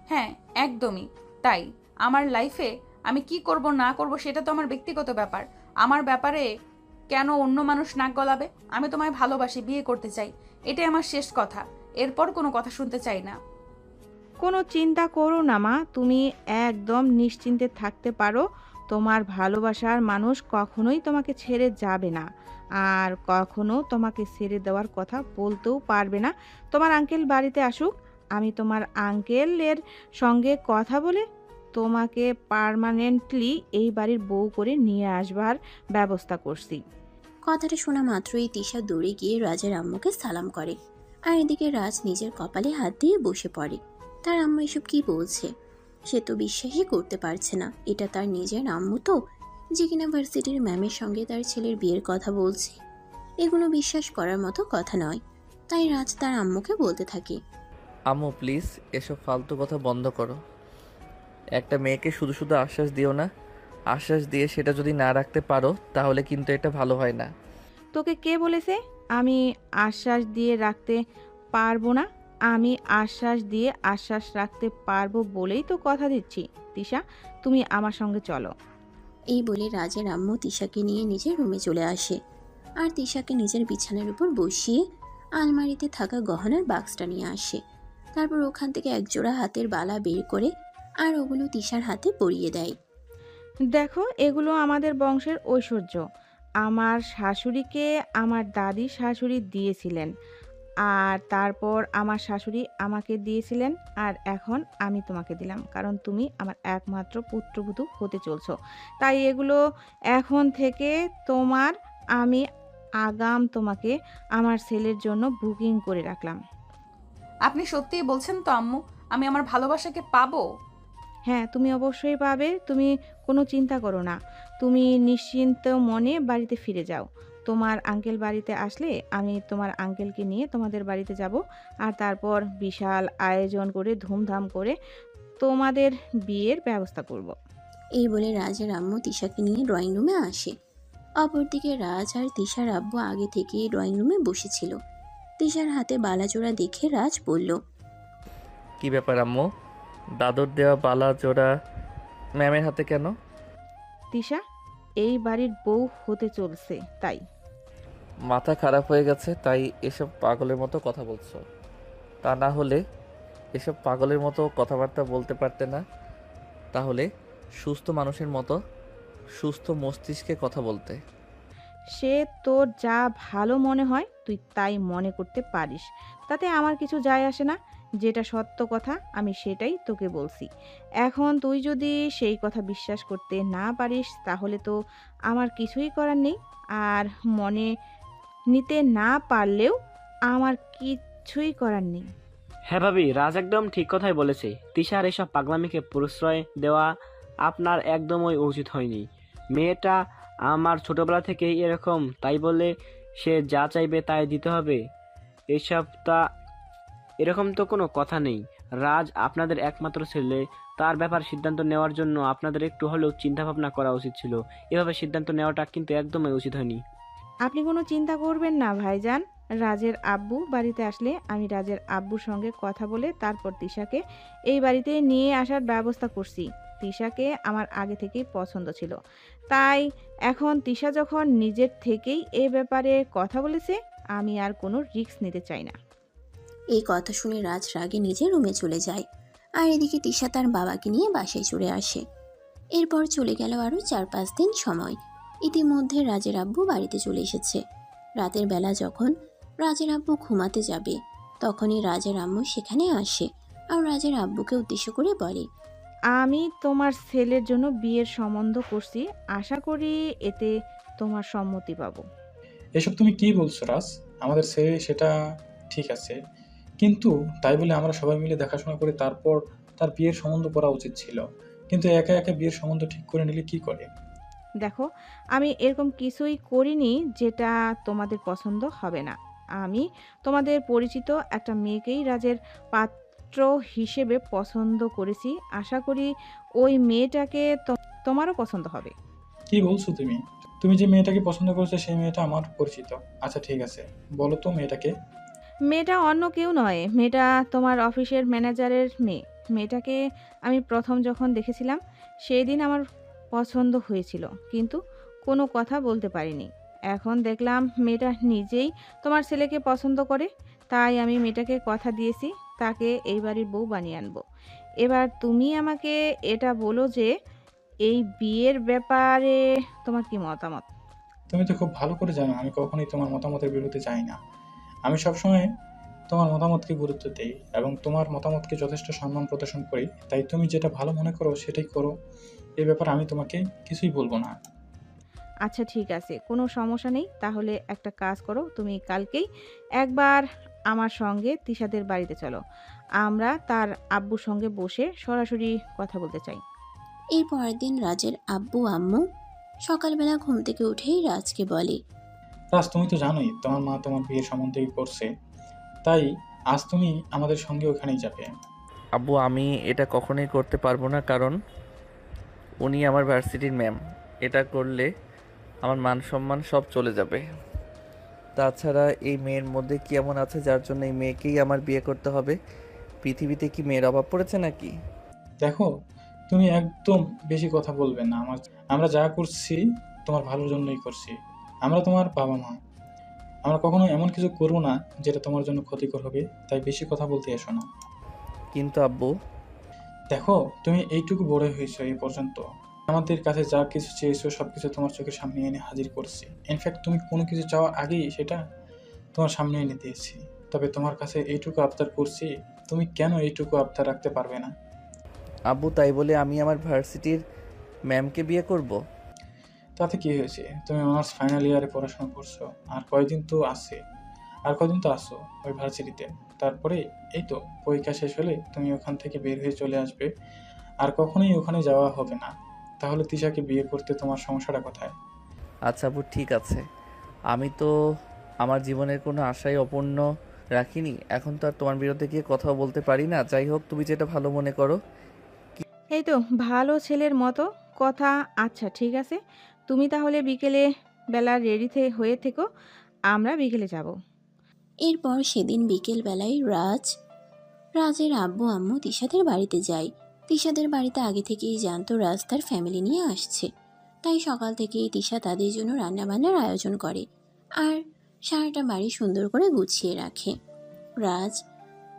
হ্যাঁ, একদমই তাই। আমার লাইফে আমি কি করব না করব সেটা তো আমার ব্যক্তিগত ব্যাপার। আমার ব্যাপারে কেন অন্য মানুষ নাক গলাবে? আমি তোমায় ভালোবাসি, বিয়ে করতে চাই, এটাই আমার শেষ কথা। এরপর কোনো কথা শুনতে চাই না। কোনো চিন্তা করো না মা, তুমি একদম নিশ্চিন্তে থাকতে পারো। তোমার ভালোবাসার মানুষ কখনোই তোমাকে ছেড়ে যাবে না, আর কখনো তোমাকে ছেড়ে দেওয়ার কথা বলতেও পারবে না। তোমার আঙ্কেল বাড়িতে আসুক, আমি তোমার আঙ্কেলের সঙ্গে কথা বলে তোমাকে পার্মানেন্টলি এই বাড়ির বউ করে নিয়ে আসবার ব্যবস্থা করছি। কথাটা শোনা মাত্রই তিশা দৌড়ে গিয়ে রাজের আম্মুকে সালাম করে। আর এদিকে রাজ নিজের কপালে হাত দিয়ে বসে পড়ে। তার আম্মু এসব কি বলছে? সে তো বিশ্বাসই করতে পারছে না এটা তার নিজের আম্মু তো, যে কিনা ভার্সিটির ম্যামের সঙ্গে তার ছেলের বিয়ের কথা বলছে। এগুলো বিশ্বাস করার মতো কথা নয়। তাই রাজ তার আম্মুকে বলতে থাকে, আম্মু প্লিজ এসব ফালতু কথা বন্ধ করো। একটা মেয়েকে শুধু শুধু আশ্বাস দিও না। আশ্বাস দিয়ে সেটা যদি না রাখতে পারো তাহলে কিন্তু এটা ভালো হয় না। তোকে কে বলেছে আমি আশ্বাস দিয়ে রাখতে পারবো না? আমি আশ্বাস দিয়ে আশ্বাস রাখতে পারবো বলেই তো কথা দিচ্ছি। তিশা, তুমি আমার সঙ্গে চলো। এই বলে রাজের আম্মু তিশাকে নিয়ে নিজের রুমে চলে আসে আর তিশাকে নিজের বিছানার উপর বসিয়ে আলমারিতে থাকা গহনার বাক্সটা নিয়ে আসে। তারপর ওখান থেকে একজোড়া হাতের বালা বের করে আর ওগুলো তিশার হাতে পরিয়ে দেয়। দেখো, এগুলো আমাদের বংশের ঐশ্বর্য। আমার শাশুড়িকে আমার দাদি শাশুড়ি দিয়েছিলেন, আর তারপর আমার শাশুড়ি আমাকে দিয়েছিলেন, আর এখন আমি তোমাকে দিলাম, কারণ তুমি আমার একমাত্র পুত্রবধূ হতে চলছো। তাই এগুলো এখন থেকে তোমার। আমি আগাম তোমাকে আমার ছেলের জন্য বুকিং করে রাখলাম। আপনি সত্যিই বলছেন তো আম্মু? আমি আমার ভালোবাসাকে পাবো? হ্যাঁ, তুমি অবশ্যই পাবে। তুমি কোনো চিন্তা করো না। তুমি নিশ্চিন্ত মনে বাড়িতে ফিরে যাও। তোমার আঙ্কেল বাড়িতে আসলে আমি তোমার আঙ্কেলকে নিয়ে তোমাদের বাড়িতে যাব, আর তারপর বিশাল আয়োজন করে ধুমধাম করে তোমাদের বিয়ের ব্যবস্থা করব। এই বলে রাজের আম্মু তিশাকে নিয়ে ড্রয়িং রুমে আসে। অপরদিকে রাজ আর তিশার আব্বু আগে থেকেই ড্রয়িং রুমে বসেছিল। তিশার হাতে বালাজোড়া দেখে রাজ বলল, কি ব্যাপার আম্মু, দাদর দেওয়া বালা জোড়া ম্যামের হাতে কেন? তিশা এই বাড়ির বউ হতে চলছে তাই। মাথা খারাপ হয়ে গেছে তাই এসব পাগলের মতো কথা বলছো? তা না হলে এসব পাগলের মতো কথাবার্তা বলতে পারতে না? তাহলে সুস্থ মানুষের মতো সুস্থ মস্তিষ্কে কথা বলতে। সে তোর যা ভালো মনে হয় তুই তাই মনে করতে পারিস, তাতে আমার কিছু যায় আসে না। যেটা সত্য কথা আমি সেটাই তোকে বলছি। এখন তুই যদি সেই কথা বিশ্বাস করতে না পারিস তাহলে তো আমার কিছুই করার নেই। আর মনে নিতে না পারলেও আমার কিছুই করার নেই। হ্যাঁ ভাবি, রাজ একদম ঠিক কথাই বলেছে। তিশার এসব পাগলামিকে প্রশ্রয় দেওয়া আপনার একদমই উচিত হয়নি। মেয়েটা আমার ছোটবেলা থেকেই এরকম, তাই বলে সে যা চাইবে তাই দিতে হবে এসব তা এরকম তো কোনো কথা নেই। রাজ আপনাদের একমাত্র ছেলে, তার ব্যাপার সিদ্ধান্ত নেওয়ার জন্য আপনাদের একটু হলেও চিন্তা ভাবনা করা উচিত ছিল। এভাবে সিদ্ধান্ত নেওয়াটা কিন্তু একদমই উচিত হয়নি। আপনি কোনো চিন্তা করবেন না ভাইজান। রাজের আব্বু বাড়িতে আসলে আমি রাজের আব্বুর সঙ্গে কথা বলে তারপর তিশাকে এই বাড়িতে নিয়ে আসার ব্যবস্থা করছি। তিশাকে আমার আগে থেকেই পছন্দ ছিল, তাই এখন তিশা যখন নিজের থেকেই এ ব্যাপারে কথা বলেছে আমি আর কোনো রিস্ক নিতে চাই না। এই কথা শুনে রাজ রাগে নিজের রুমে চলে যায়, আর এদিকে তিশা তার বাবাকে নিয়ে বাসায় চলে আসে। এরপর চলে গেল আরও 4-5 দিন সময়। ইতিমধ্যে রাজের আব্বু বাড়িতে চলে এসেছে। রাতের বেলা যখন রাজের আব্বু ঘুমাতে যাবে তখনই রাজের আম্মু সেখানে আসে আর রাজের আব্বুকে উদ্দেশ্য করে বলে, আমি তোমার ছেলের জন্য বিয়ের সম্বন্ধ করছি, আশা করি এতে তোমার সম্মতি পাবো। এসব তুমি কি বলছো রাজ? আমাদের ছেলে সেটা ঠিক আছে, কিন্তু তাই বলে আমরা সবাই মিলে দেখাশোনা করে তারপর তার বিয়ের সম্বন্ধ করা উচিত ছিল। কিন্তু একা একা বিয়ের সম্বন্ধ ঠিক করে নিলে কি করে? দেখো, আমি এরকম কিছুই করিনি যেটা তোমাদের পছন্দ হবে না। আমি তোমাদের পরিচিত একটা মেয়েকেই রাজের পাত্র হিসেবে পছন্দ করেছি। আশা করি ওই মেয়েটাকে তোমারও পছন্দ হবে। কি বলছো তুমি? তুমি যে মেয়েটাকে পছন্দ করছো সেই মেয়েটা আমার পরিচিত। আচ্ছা ঠিক আছে, বলো তো মেয়েটাকে। মেয়েটা অন্য কেউ নয়, মেয়েটা তোমার অফিসের ম্যানেজারের মেয়ে। মেয়েটাকে আমি প্রথম যখন দেখেছিলাম সেই দিন আমার পছন্দ হয়েছিল, কিন্তু কোনো কথা বলতে পারিনি। এখন দেখলাম মেয়েটা নিজেই তোমার ছেলেকে পছন্দ করে, তাই আমি মেয়েটাকে কথা দিয়েছি তাকে এই বাড়ির বউ বানিয়ে আনবো। এবার তুমি আমাকে এটা বলো যে এই বিয়ের ব্যাপারে তোমার কি মতামত? তুমি তো খুব ভালো করে জানো আমি কখনোই তোমার মতামতের বিরুদ্ধে যাই না। আমি সবসময় তোমার মতামতকে গুরুত্ব দেই এবং তোমার মতামতকে যথেষ্ট সম্মান প্রদর্শন করি। তাই তুমি যেটা ভালো মনে করো সেটাই করো। এই ব্যাপারে আমি তোমাকে কিছুই বলবো না। আচ্ছা ঠিক আছে, কোনো সমস্যা নেই। তাহলে একটা কাজ করো, তুমি কালকেই একবার আমার সঙ্গে তিশাদের বাড়িতে চলো। আমরা তার আব্বুর সঙ্গে বসে সরাসরি কথা বলতে চাই। এর পরের দিন রাজের আব্বু আম্মু সকালবেলা ঘুম থেকে উঠেই রাজকে বলে, রাজ, তুমি তো জানোই তোমার মা তোমার বিয়ের সম্বন্ধে করছে, তাই আজ তুমি আমাদের সঙ্গে ওখানেই যাবে। আব্বু, আমি এটা কখনোই করতে পারবো না, কারণ উনি আমার ভার্সিটির ম্যাম। এটা করলে আমার মান সম্মান সব চলে যাবে। তাছাড়া এই মেয়ের মধ্যে কি এমন আছে যার জন্য এই মেয়েকেই আমার বিয়ে করতে হবে? পৃথিবীতে কি মেয়ের অভাব পড়েছে নাকি? দেখো, তুমি একদম বেশি কথা বলবে না। আমরা যা করছি তোমার ভালোর জন্যই করছি। আমরা তোমার বাবা মা, আমরা কখনো এমন কিছু করবো না যেটা তোমার জন্য ক্ষতিকর হবে, তাই বেশি কথা বলতে এসো না। কিন্তু আব্বু, দেখো, তুমি এইটুকু বড় হয়েছো এই পর্যন্ত, আমাদের কাছে যা কিছু চেয়েছো সবকিছু তোমার চোখের সামনে এনে হাজির করছি। ইনফ্যাক্ট তুমি কোনো কিছু চাওয়ার আগেই সেটা তোমার সামনে এনে দিয়েছি। তবে তোমার কাছে এইটুকু আবদার করছি, তুমি কেন এইটুকু আবদার রাখতে পারবে না? আব্বু, তাই বলে আমি আমার ভার্সিটির ম্যামকে বিয়ে করব? তাতে কি হয়েছে? তুমি অনার্স ফাইনাল ইয়ারে পড়াশোনা করছো, আর কয়দিন তো আসো ওই ভার্সিটিতে। তারপরে এই তো পরীক্ষা শেষ হলে তুমি ওখান থেকে বের হয়ে চলে আসবে, আর কখনোই ওখানে যাওয়া হবে না। তাহলে তিশাকে বিয়ে করতে তোমার সমস্যাটা কোথায়? আচ্ছা আব্বু, ঠিক আছে। আমি তো আমার জীবনের কোনো আশাই অপূর্ণ রাখিনি। এখন তো আর তোমার বিরুদ্ধে গিয়ে কথাও বলতে পারি না। যাই হোক, তুমি যেটা ভালো মনে করো। এই তো ভালো ছেলের মতো কথা। আচ্ছা ঠিক আছে, তুমি তাহলে বিকেলে বেলা রেডি হয়ে থেকো, আমরা বিকেলে যাব। এরপর সেদিন বিকেল বেলায় রাজের আব্বু আম্মু তিশাদের বাড়িতে যায়। তিশাদের বাড়িতে আগে থেকেই জানতো রাজ তার ফ্যামিলি নিয়ে আসছে, তাই সকাল থেকেই তিশা তাদের জন্য রান্নাবান্নার আয়োজন করে আর সারাটা বাড়ি সুন্দর করে গুছিয়ে রাখে। রাজ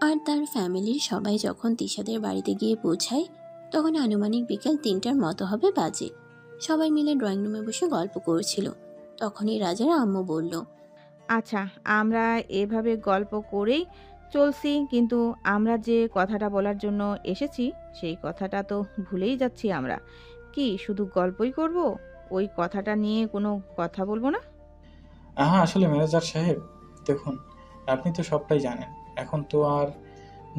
আর তার ফ্যামিলির সবাই যখন তিশাদের বাড়িতে গিয়ে পৌঁছায় তখন আনুমানিক বিকেল 3টার মতো হবে বাজে। সবাই মিলে ড্রয়িং রুমে বসে গল্প করছিল। তখনই রাজের আম্মু বলল, আচ্ছা, আমরা এভাবে গল্প করেই চলছি, কিন্তু আমরা যে কথাটা বলার জন্য এসেছি সেই কথাটা তো ভুলেই যাচ্ছি আমরা। কি শুধু গল্পই করব? ওই কথাটা নিয়ে কোনো কথা বলবো না? হ্যাঁ, আসলে ম্যানেজার সাহেব, দেখুন, আপনি তো সবটাই জানেন। এখন তো আর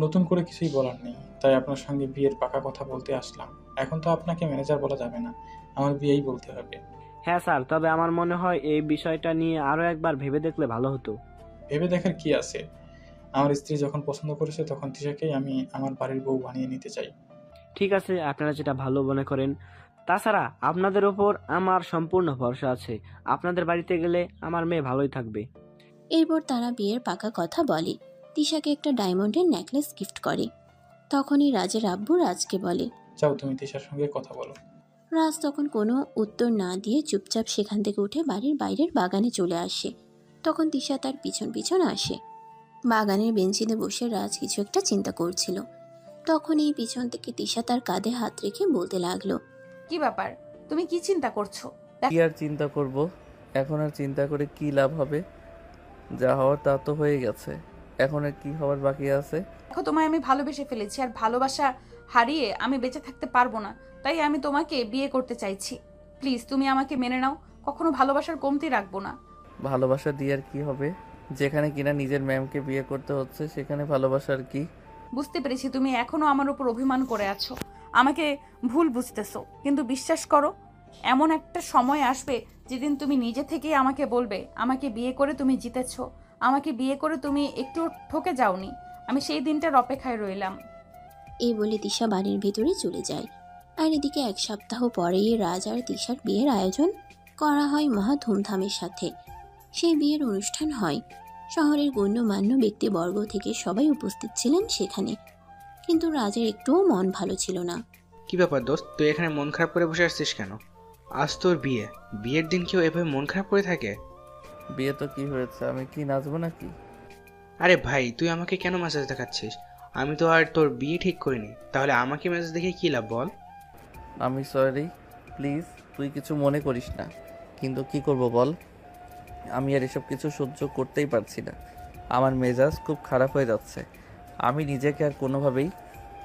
নতুন করে কিছুই বলার নেই, তাই আপনার সঙ্গে বিয়ের পাকা কথা বলতে আসলাম। এখন তো আপনাকে ম্যানেজার বলা যাবে না, আমার বিয়েই বলতে হবে। হ্যাঁ স্যার, তবে আমার মনে হয় এই বিষয়টা নিয়ে আরও একবার ভেবে দেখলে ভালো হতো। ভেবে দেখার কি আছে? আমার স্ত্রী যখন পছন্দ করেছে তখন তিশাকেই আমি আমার বাড়ির বউ বানিয়ে নিতে চাই। ঠিক আছে, আপনারা যেটা ভালো মনে করেন। তাছাড়া আপনাদের ওপর আমার সম্পূর্ণ ভরসা আছে। আপনাদের বাড়িতে গেলে আমার মেয়ে ভালোই থাকবে। এরপর তারা বিয়ের পাকা কথা বলে। তিশাকে একটা ডায়মন্ডের নেকলেস গিফট করে। তখনই রাজের আব্বু রাজকে বলে। যাও, তুমি তিশার সঙ্গে কথা বলো। রাজ তখন কোনো উত্তর না দিয়ে চুপচাপ সেখান থেকে উঠে বাড়ির বাইরের বাগানে চলে আসে। তখন তিশা তার পিছন পিছন আসে। বাগানের বেঞ্চিতে বসে রাজ কিছু একটা চিন্তা করছিল। তখন এই পিছন থেকে তিশা তার কাঁধে হাত রেখে বলতে লাগলো। কি ব্যাপার, তুমি কি চিন্তা করছো? কি আর চিন্তা করব? এখন আর চিন্তা করে কি লাভ হবে? যা হওয়ার তা তো হয়ে গেছে, এখন আর কি হওয়ার বাকি আছে? দেখো, তোমায় আমি ভালোবেসে ফেলেছি, আর ভালোবাসা হারিয়ে আমি বেঁচে থাকতে পারবো না। তাই আমি তোমাকে বিয়ে করতে চাইছি। প্লিজ তুমি আমাকে মেনে নাও। কখনো ভালোবাসার কমতি রাখবো না। ভালোবাসা দিয়ে আর কি হবে? যেখানে কিনা নিজের ম্যামকে বিয়ে করতে হচ্ছে সেখানে ভালোবাসার কি? বুঝতে পেরেছি তুমি এখনো আমার উপর অভিমান করে আছো, আমাকে ভুল বুঝতেছো, কিন্তু বিশ্বাস করো, এমন একটা সময় আসবে যেদিন তুমি নিজে থেকেই আমাকে বলবে আমাকে বিয়ে করে তুমি জিতেছো, আমাকে বিয়ে করে তুমি একটু ঠকে যাওনি। আমি সেই দিনটার অপেক্ষায় রইলাম। এই বলে তিশা বাড়ির ভিতরে চলে যায়। আর এদিকে এক সপ্তাহ পরেই রাজ আর তিশার বিয়ের আয়োজন করা হয় মহা ধুমধামের সাথে। সেই বিয়ের অনুষ্ঠান হয়। শহরের গণ্যমান্য ব্যক্তিবর্গ থেকে সবাই উপস্থিত ছিলেন সেখানে। কিন্তু রাজের একটুও মন ভালো ছিল না। কি ব্যাপার দোস্ত, তুই এখানে মন খারাপ করে বসে আসছিস কেন? আজ তোর বিয়ে, বিয়ের দিন কেউ এভাবে মন খারাপ করে থাকে? বিয়ে তো কি হয়েছে, আমি কি নাচবো নাকি? আরে ভাই, তুই আমাকে কেন মেসেজ দেখাচ্ছিস? আমি তো আর তোর বিয়ে ঠিক করিনি, তাহলে আমাকে মেসেজ দেখে কি লাভ বল? আমি সরি, প্লিজ তুই কিছু মনে করিস না। কিন্তু কি করব বল, আমি আর এসব কিছু সহ্য করতেই পারছি না। আমার মেজাজ খুব খারাপ হয়ে যাচ্ছে। আমি নিজেকে আর কোনোভাবেই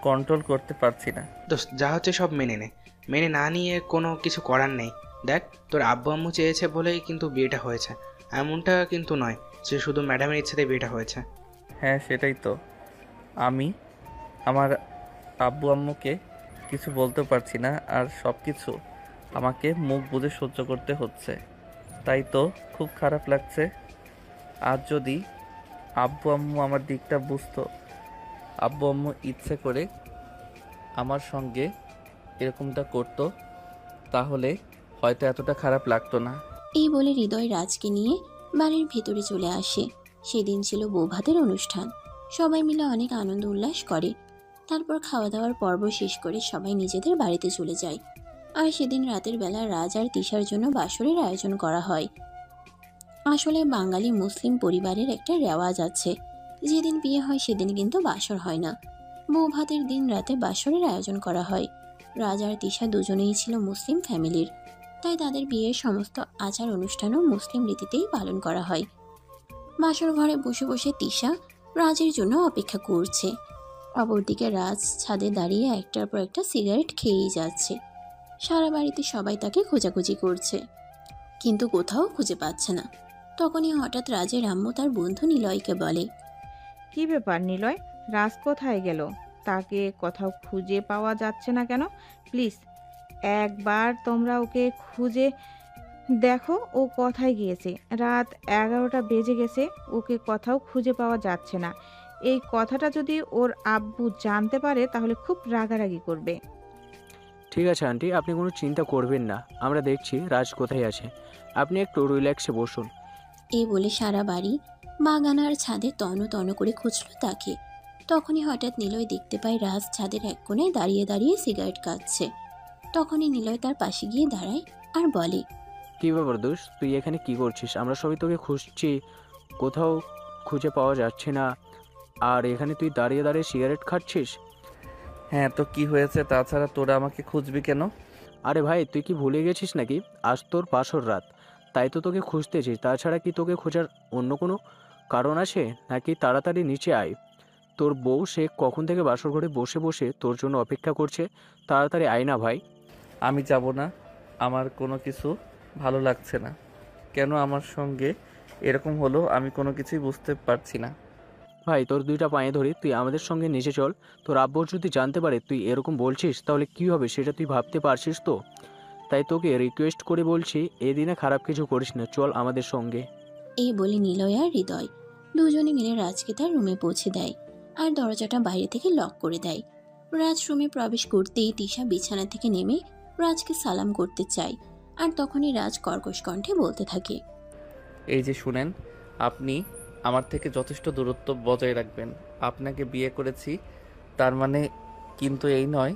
কন্ট্রোল করতে পারছি না। দোস্ত, যা হচ্ছে সব মেনে নে। মেনে না নিয়ে কোনো কিছু করার নেই। দেখ, তোর আব্বু আম্মু চেয়েছে বলেই কিন্তু বিয়েটা হয়েছে, এমনটা কিন্তু নয় যে শুধু ম্যাডামের ইচ্ছাতে বিয়েটা হয়েছে। হ্যাঁ সেটাই তো, আমি আমার আব্বু আম্মুকে কিছু বলতে পারছি না, আর সব কিছু আমাকে মুখ বুজে সহ্য করতে হচ্ছে। তাই তো খুব খারাপ লাগছে। আজ যদি আব্বু আম্মু আমার দিকটা বুঝতো, আব্বু আম্মু ইচ্ছে করে আমার সঙ্গে এরকমটা করতো, তাহলে হয়তো এতটা খারাপ লাগতো না। এই বলে হৃদয় রাজকে নিয়ে বাড়ির ভিতরে চলে আসে। সেদিন ছিল বৌভাতের অনুষ্ঠান। সবাই মিলে অনেক আনন্দ উল্লাস করে। তারপর খাওয়া দাওয়ার পর্ব শেষ করে সবাই নিজেদের বাড়িতে চলে যায়। আর সেদিন রাতের বেলা রাজ আর তিশার জন্য বাসরের আয়োজন করা হয়। আসলে বাঙালি মুসলিম পরিবারের একটা রেওয়াজ আছে, যেদিন বিয়ে হয় সেদিন কিন্তু বাসর হয় না। বৌভাতের দিন রাতে বাসরের আয়োজন করা হয়। রাজ আর তিশা দুজনেই ছিল মুসলিম ফ্যামিলির, তাই তাদের বিয়ের সমস্ত আচার অনুষ্ঠানও মুসলিম রীতিতেই পালন করা হয়। বাসর ঘরে বসে বসে তিশা রাজের জন্য অপেক্ষা করছে। অপরদিকে রাজ ছাদে দাঁড়িয়ে একটার পর একটা সিগারেট খেয়েই যাচ্ছে। সারা বাড়িতে সবাই তাকে খোঁজাখুঁজি করছে, কিন্তু কোথাও খুঁজে পাচ্ছে না। তখনই হঠাৎ রাজের আম্মু তার বন্ধু নিলয়কে বলে। কি ব্যাপার নিলয়, রাজ কোথায় গেল? তাকে কোথাও খুঁজে পাওয়া যাচ্ছে না কেন? প্লিজ একবার তোমরা ওকে খুঁজে দেখো ও কোথায় গিয়েছে। রাত 11টা বেজে গেছে, ওকে কোথাও খুঁজে পাওয়া যাচ্ছে না। এই কথাটা যদি ওর আব্বু জানতে পারে তাহলে খুব রাগারাগি করবে। ঠিক আছে আন্টি, আপনি কোনো চিন্তা করবেন না, আমরা দেখছি রাজ কোথায় আছে। আপনি একটু রিল্যাক্সে বসুন। এই বলে সারা বাড়ি বাগানার ছাদে তন্ন তন্ন করে খুঁজল তাকে। তখনই হঠাৎ নিলয় দেখতে পায় রাজ ছাদের এক কোণায় দাঁড়িয়ে দাঁড়িয়ে সিগারেট কাটছে। তখনই নিলয় তার পাশে গিয়ে দাঁড়ায় আর বলে। কী ব্যাপার দোষ, তুই এখানে কি করছিস? আমরা সবাই তোকে খুঁজছি, কোথাও খুঁজে পাওয়া যাচ্ছে না, আর এখানে তুই দাঁড়িয়ে দাঁড়িয়ে সিগারেট খাচ্ছিস। হ্যাঁ তো কি হয়েছে? তাছাড়া তোরা আমাকে খুঁজবি কেন? আরে ভাই, তুই কি ভুলে গেছিস নাকি? আজ তোর বাসর রাত, তাই তো তোকে খুঁজতেছিস। তাছাড়া কি তোকে খোঁজার অন্য কোনো কারণ আছে নাকি? তাড়াতাড়ি নিচে আয়। তোর বউ সে কখন থেকে বাসর ঘরে বসে বসে তোর জন্য অপেক্ষা করছে। তাড়াতাড়ি আয় না ভাই। আমি যাব না, আমার কোনো কিছু ভালো লাগছে না। কেন আমার সঙ্গে এরকম হলো আমি কোনো কিছুই বুঝতে পারছি না। ভাই তোর দুইটা পায়ে ধরে তুই আমাদের সঙ্গে নিচে চল। তোর আব্বু যদি জানতে পারে তুই এরকম বলছিস তাহলে কি হবে সেটা তুই ভাবতে পারছিস তো? তাই তোকে রিকোয়েস্ট করে বলছি, এদিনে খারাপ কিছু করিস না, চল আমাদের সঙ্গে। এই বলে নিলয় আর হৃদয় দুজনে মিলে রাজকে তার রুমে পৌঁছে দেয় আর দরজাটা বাইরে থেকে লক করে দেয়। রাজ রুমে প্রবেশ করতেই তিশা বিছানা থেকে নেমে রাজকে সালাম করতে চায়, আর তখনই রাজ কর্কশ কণ্ঠে বলতে থাকে, এই যে শুনেন, আপনি আমার থেকে যথেষ্ট দূরত্ব বজায় রাখবেন। আপনাকে বিয়ে করেছি তার মানে কিন্তু এই নয়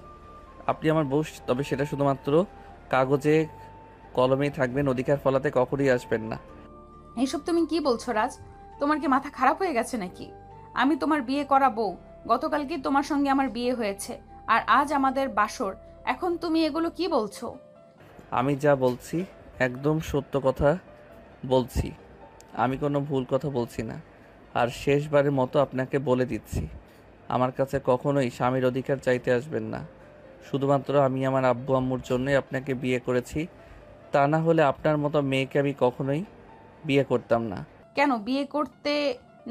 আপনি আমার বউ, তবে সেটা শুধুমাত্র কাগজে কলমেই থাকবেন, অধিকার ফলাতে কখনই আসবেন না। এইসব তুমি কি বলছো রাজ? তোমার কি মাথা খারাপ হয়ে গেছে নাকি? আমি তোমার বিয়ে করা বউ। গতকালকে তোমার সঙ্গে আমার বিয়ে হয়েছে আর আজ আমাদের বাসর। এখন তুমি এগুলো কি বলছো? আমি যা বলছি একদম সত্য কথা বলছি, আমি কোনো ভুল কথা বলছি না। আর শেষবারের মতো আপনাকে বলে দিচ্ছি, আমার কাছে কখনোই স্বামীর অধিকার চাইতে আসবেন না। শুধুমাত্র আমি আমার আব্বু আম্মুর জন্যই আপনাকে বিয়ে করেছি, তা না হলে আপনার মতো মেয়েকে আমি কখনোই বিয়ে করতাম না। কেন বিয়ে করতে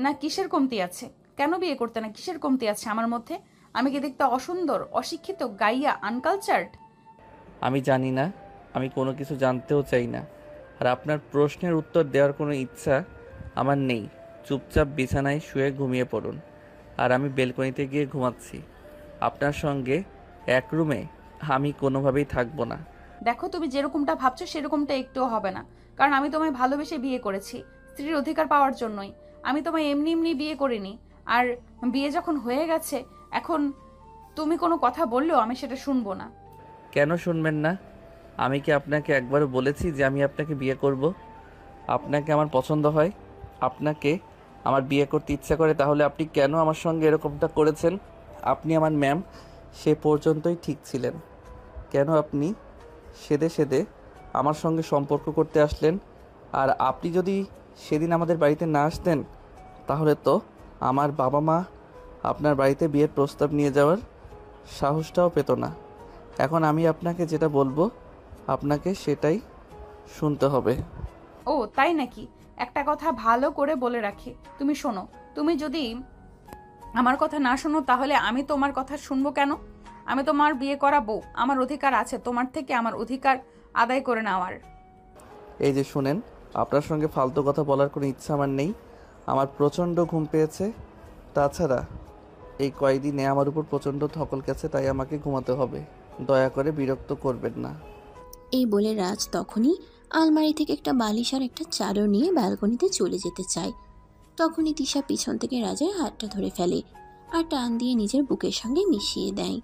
না কিসের কমতি আছে? কেন বিয়ে করতে না কিসের কমতি আছে আমার মধ্যে? আমি কি দেখতে অসুন্দর, অশিক্ষিত, গাইয়া, আনকালচার্ড? আমি জানি না, আমি কোনো কিছু জানতেও চাই না। আর আপনার প্রশ্নের উত্তর দেওয়ার কোনো ইচ্ছা আমার নেই। চুপচাপ বিছানায় শুয়ে ঘুমিয়ে পড়ুন। আর আমি বেলকনিতে গিয়ে ঘুমাচ্ছি। আপনার সঙ্গে এক রুমে আমি কোনোভাবেই থাকবো না। দেখো, তুমি যেরকমটা ভাবছো সেরকমটা একটুও হবে না। কারণ আমি তোমায় ভালোবেসে বিয়ে করেছি, স্ত্রীর অধিকার পাওয়ার জন্যই। আমি তোমায় এমনি এমনি বিয়ে করিনি। আর বিয়ে যখন হয়ে গেছে, এখন তুমি কোনো কথা বললেও আমি সেটা শুনবো না। কেন শুনবেন না? আমি কি আপনাকে একবারও বলেছি যে আমি আপনাকে বিয়ে করব? আপনাকে আমার পছন্দ হয়, আপনাকে আমার বিয়ে করতে ইচ্ছা করে, তাহলে আপনি কেন আমার সঙ্গে এরকমটা করেছেন? আপনি আমার ম্যাম, সে পর্যন্তই ঠিক ছিলেন। কেন আপনি সেদে সেদে আমার সঙ্গে সম্পর্ক করতে আসলেন? আর আপনি যদি সেদিন আমাদের বাড়িতে না আসতেন তাহলে তো আমার বাবা মা আপনার বাড়িতে বিয়ের প্রস্তাব নিয়ে যাওয়ার সাহসটাও পেত না। এখন আমি আপনাকে যেটা বলবো আপনাকে সেটাই শুনতে হবে। ও তাই নাকি? একটা কথা ভালো করে বলে রাখি, তুমি শোনো। তুমি যদি আমার কথা না শোনো তাহলে আমি তোমার কথা শুনবো কেন? আমি তোমার বিয়ে করা বউ, আমার অধিকার আছে তোমার থেকে আমার অধিকার আদায় করে নেওয়ার। এই যে শুনেন, আপনার সঙ্গে ফালতু কথা বলার কোনো ইচ্ছা আমার নেই। আমার প্রচণ্ড ঘুম পেয়েছে। তাছাড়া এই কয়েকদিনে আমার উপর প্রচণ্ড ধকল গেছে, তাই আমাকে ঘুমাতে হবে। দয়া করে বিরক্ত করবেন না। এই বলে রাজ তখনই আলমারি থেকে একটা বালিশ আর একটা চাদর নিয়ে ব্যালকনিতে চলে যেতে চায়। তখনই তিশা পিছন থেকে রাজের হাতটা ধরে ফেলে আর টান দিয়ে নিজের বুকের সঙ্গে মিশিয়ে দেয়।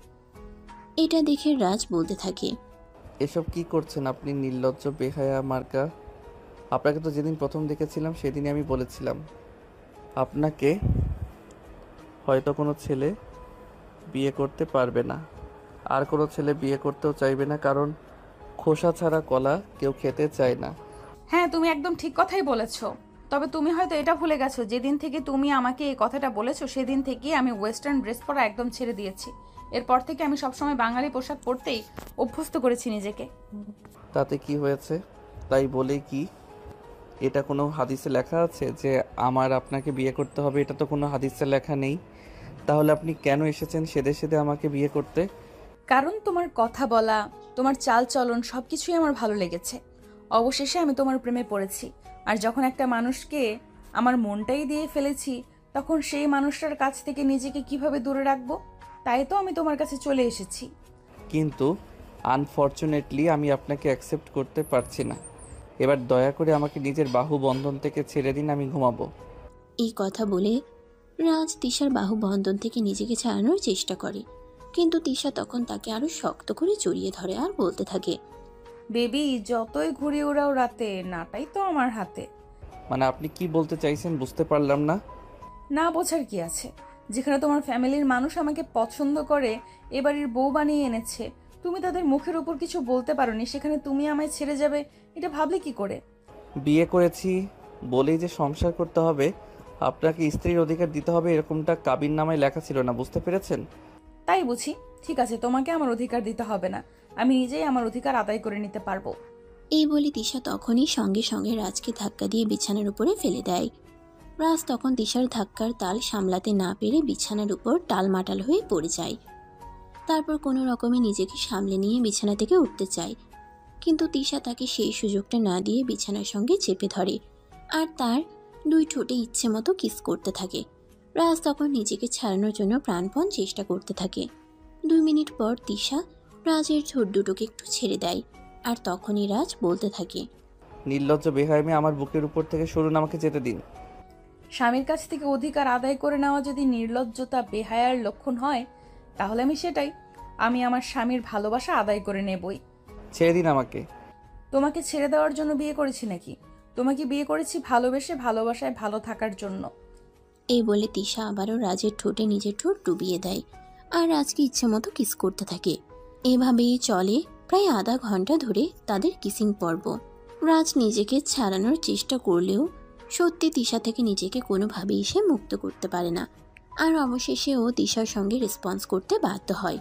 এটা দেখে রাজ বলতে থাকে, এসব কি করছেন আপনি নির্লজ্জ বেহায়া মার্কা? আপনাকে তো যেদিন প্রথম দেখেছিলাম সেদিনই আমি বলেছিলাম আপনাকে হয়তো কোনো ছেলে বিয়ে করতে পারবে না, আর কোনো ছেলে বিয়ে করতেও চাইবে না, কারণ খোসা ছাড়া কলা কেউ খেতে চায় না। হ্যাঁ, তুমি একদম ঠিক কথাই বলেছো। তবে তুমি হয়তো এটা ভুলে গেছো, যেদিন থেকে তুমি আমাকে এই কথাটা বলেছো সেদিন থেকেই আমি ওয়েস্টার্ন ড্রেস পরা একদম ছেড়ে দিয়েছি। এরপর থেকে আমি সবসময় বাঙালি পোশাক পরতেই অভ্যস্ত করেছি নিজেকে। তাতে কি হয়েছে? তাই বলে কি এটা কোনো হাদিসে লেখা আছে যে আমার আপনাকে বিয়ে করতে হবে? এটা তো কোনো হাদিসে লেখা নেই। তাহলে আপনি কেন এসেছেন সেদে সেদে আমাকে বিয়ে করতে? কারণ তোমার কথা বলা, তোমার চাল চলন সবকিছুই আমার ভালো লেগেছে। অবশেষে আমি তোমার প্রেমে পড়েছি। আর যখন একটা মানুষকে আমার মনটাই দিয়ে ফেলেছি, তখন সেই মানুষটার কাছ থেকে নিজেকে কিভাবে দূরে রাখবো? তাই তো আমি তোমার কাছে চলে এসেছি। কিন্তু আনফর্চুনেটলি আমি আপনাকে অ্যাকসেপ্ট করতে পারছি না। এবার দয়া করে আমাকে নিজের বাহু বন্ধন থেকে ছেড়ে দিন, আমি ঘুমাবো। এই কথা বলে রাজ তিশার বাহু বন্ধন থেকে নিজেকে ছাড়ানোর চেষ্টা করে, কিন্তু তিশা তখন তাকে আরো শক্ত করে জড়িয়ে ধরে আর বলতে থাকে, বেবি, যতই ঘুরে ওড়াও রাতে, নাটাই তো আমার হাতে। মানে আপনি কি বলতে চাইছেন বুঝতে পারলাম না। না বোঝার কি আছে? যেখানে তোমার ফ্যামিলির মানুষ আমাকে পছন্দ করে এবাড়ির বউ বানিয়ে এনেছে, তুমি তাদের মুখের উপর কিছু বলতে পারোনি, সেখানে তুমি আমায় ছেড়ে যাবে, এটা ভাবলে কি করে? বিয়ে করেছি বলেই যে সংসার করতে হবে আপনাকে স্ত্রীর অধিকার দিতে হবে এরকমটা কাবিন নামায় লেখা ছিল না, বুঝতে পেরেছেন? তাই বুঝি? ঠিক আছে, তোমাকে আমার অধিকার দিতে হবে না, আমি নিজেই আমার অধিকার আদায় করে নিতে পারবো। এই বলে তিশা তখনই সঙ্গে সঙ্গে রাজকে ধাক্কা দিয়ে বিছানার উপরে ফেলে দেয়। রাজ তখন তিশার ধাক্কার তাল সামলাতে না পেরে বিছানার উপর টালমাটাল হয়ে পড়ে যায়। তারপর কোনো রকমে নিজেকে সামলে নিয়ে বিছানা থেকে উঠতে চায়, কিন্তু তিশা তাকে সেই সুযোগটা না দিয়ে বিছানার সঙ্গে চেপে ধরে আর তার দুই ঠোঁটে ইচ্ছে মতো কিস করতে থাকে। রাজ তখন নিজেকে ছাড়ানোর জন্য প্রাণপণ চেষ্টা করতে থাকে। 2 মিনিট পর তিশা রাজের ঠোঁট দুটোকে একটু ছেড়ে দেয় আর তখনই রাজ বলতে থাকে, নির্লজ্জ বেহায়ামি, আমার বুকের উপর থেকে সরুন, আমাকে যেতে দিন। স্বামীর কাছ থেকে অধিকার আদায় করে নেওয়া যদি নির্লজ্জতা বেহায়ার লক্ষণ হয়, তাহলে আমি আমার স্বামীর ভালোবাসা আদায় করে নেবই। ছেড়ে দিন আমাকে। তোমাকে ছেড়ে দেওয়ার জন্য বিয়ে করেছি নাকি? তোমাকে বিয়ে করেছি ভালোবেসে, ভালোবাসায় ভালো থাকার জন্য। এই বলে তিশা আবারও রাজের ঠোঁটে নিজের ঠোঁট ডুবিয়ে দেয় আর রাজকে ইচ্ছে মতো কিস করতে থাকে। এভাবেই চলে প্রায় আধা ঘন্টা ধরে তাদের কিসিং পর্ব। রাজ নিজেকে ছাড়ানোর চেষ্টা করলেও সত্যি তিশা থেকে নিজেকে কোনোভাবেই সে মুক্ত করতে পারে না, আর অবশেষে ও তিশার সঙ্গে রেসপন্স করতে বাধ্য হয়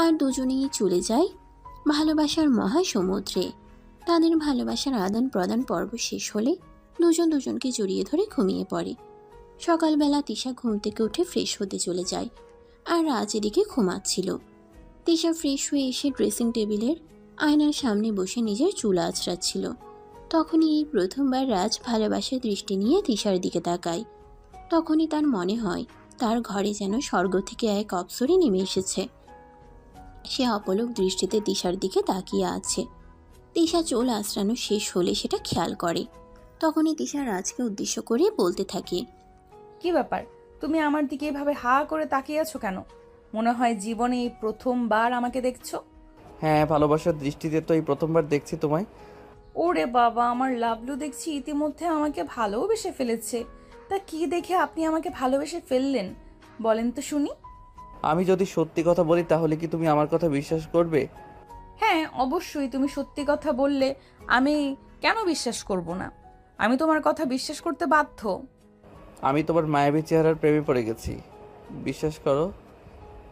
আর দুজনেই চলে যায় ভালোবাসার মহাসমুদ্রে। তাদের ভালোবাসার আদান প্রদান পর্ব শেষ হলে দুজন দুজনকে জড়িয়ে ধরে ঘুমিয়ে পড়ে। সকালবেলা তিশা ঘুম থেকে উঠে ফ্রেশ হতে চলে যায় আর রাজ এদিকে ঘুমাচ্ছিল। তিশা ফ্রেশ হয়ে এসে ড্রেসিং টেবিলের আয়নার সামনে বসে নিজের চুল আঁচড়াচ্ছিল। তখনই এই প্রথমবার রাজ ভালোবাসার দৃষ্টি নিয়ে তিশার দিকে তাকায়। তখনই তার মনে হয় তার ঘরে যেন স্বর্গ থেকে এক অপ্সরে নেমে এসেছে। সে অপলক দৃষ্টিতে তিশার দিকে তাকিয়ে আছে। তিশা চুল আঁচড়ানো শেষ হলে সেটা খেয়াল করে। তখনই তিশা রাজকে উদ্দেশ্য করে বলতে থাকে, কি ব্যাপার, তুমি আমার দিকে এভাবে হা করে তাকিয়ে আছো কেন? মনে হয় জীবনে এই প্রথমবার আমাকে দেখছো। হ্যাঁ, ভালোবাসার দৃষ্টিতে তো এই প্রথমবার দেখছি তোমায়। ওরে বাবা, আমার লাভলু দেখছি ইতিমধ্যে আমাকে ভালোবেসে ফেলেছে। তা কি দেখে আপনি আমাকে ভালোবেসে ফেললেন বলেন তো শুনি? আমি যদি সত্যি কথা বলি তাহলে কি তুমি আমার কথা বিশ্বাস করবে? হ্যাঁ, অবশ্যই। তুমি সত্যি কথা বললে আমি কেন বিশ্বাস করব না? আমি তোমার কথা বিশ্বাস করতে বাধ্য। আমি তোমার মায়াবী চেহারার প্রেমে পড়ে গেছি, বিশ্বাস করো।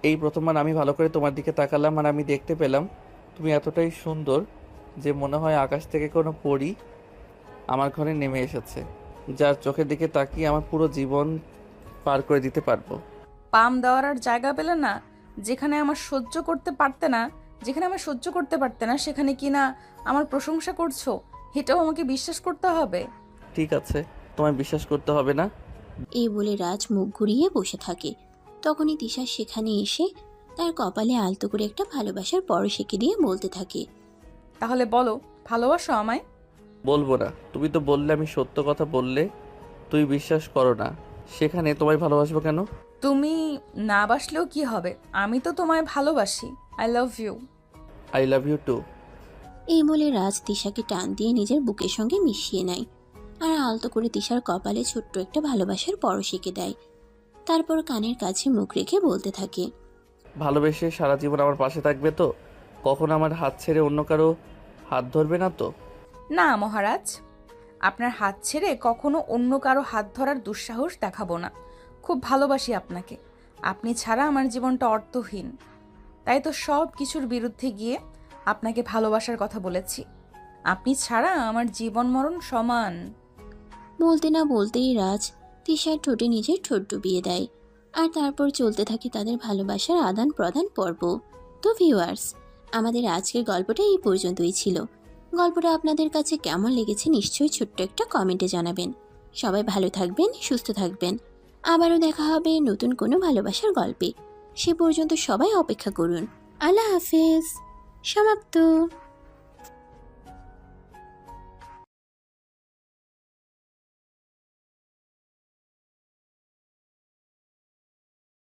এই প্রথমবার আমি ভালো করে তোমার দিকে তাকালাম আর আমি দেখতে পেলাম তুমি এতটাই সুন্দর যে মনে হয় আকাশ থেকে কোনো পরী আমার ঘরে নেমে এসেছে, যার চোখের দিকে তাকিয়ে আমার পুরো জীবন পার করে দিতে পারবো। পাম দেওয়ার আর জায়গা পেলে না? যেখানে আমার সহ্য করতে পারতে না সেখানে কি না আমার প্রশংসা করছো? এটাও আমাকে বিশ্বাস করতে হবে? ঠিক আছে, তোমায় বিশ্বাস করতে হবে না। এই বলে রাজ মুখ ঘুরিয়ে বসে থাকে। তখনই তিশা সেখানে এসে তার কপালে আলতো করে একটা ভালোবাসার পরশ এঁকে দিয়ে বলতে থাকে, তাহলে বলো, ভালোবাসো আমায়? বলবো না। তুমি তো বললে আমি সত্য কথা বললে তুই বিশ্বাস করো না, সেখানে তোমায় ভালোবাসবো কেন? তুমি না বাসলেও কি হবে, আমি তো তোমায় ভালোবাসি। I love you. I love you too. এই বলে রাজ তিশাকে টান দিয়ে নিজের বুকের সঙ্গে মিশিয়ে নেয় আর আলতো করে তিশার কপালে ছোট্ট একটা ভালোবাসার পরশ এঁকে দেয়। তারপর কানের কাছে মুখ রেখে বলতে থাকে, ভালোবেসে সারা জীবন আমার পাশে থাকবে তো? কখনো আমার হাত ছেড়ে অন্য কারো হাত ধরবে না তো? না মহারাজ, আপনার হাত ছেড়ে কখনো অন্য কারো হাত ধরার দুঃসাহস দেখাবো না। খুব ভালোবাসি আপনাকে, আপনি ছাড়া আমার জীবনটা অর্থহীন। তাই তো সব কিছুর বিরুদ্ধে গিয়ে আপনাকে ভালোবাসার কথা বলেছি। আপনি ছাড়া আমার জীবন মরণ সমান। বলতে না বলতেই রাজ তিশার ঠোঁটে নিজের ঠোঁট ডুবিয়ে দেয় আর তারপর চলতে থাকে তাদের ভালোবাসার আদান প্রদান পর্ব। তো ভিউয়ার্স, আমাদের আজকের গল্পটা এই পর্যন্তই ছিল। গল্পটা আপনাদের কাছে কেমন লেগেছে নিশ্চয়ই ছোট্ট একটা কমেন্টে জানাবেন। সবাই ভালো থাকবেন, সুস্থ থাকবেন। আবারও দেখা হবে নতুন কোনো ভালোবাসার গল্পে। সে পর্যন্ত সবাই অপেক্ষা করুন। আল্লাহ হাফেজ। সমাপ্ত।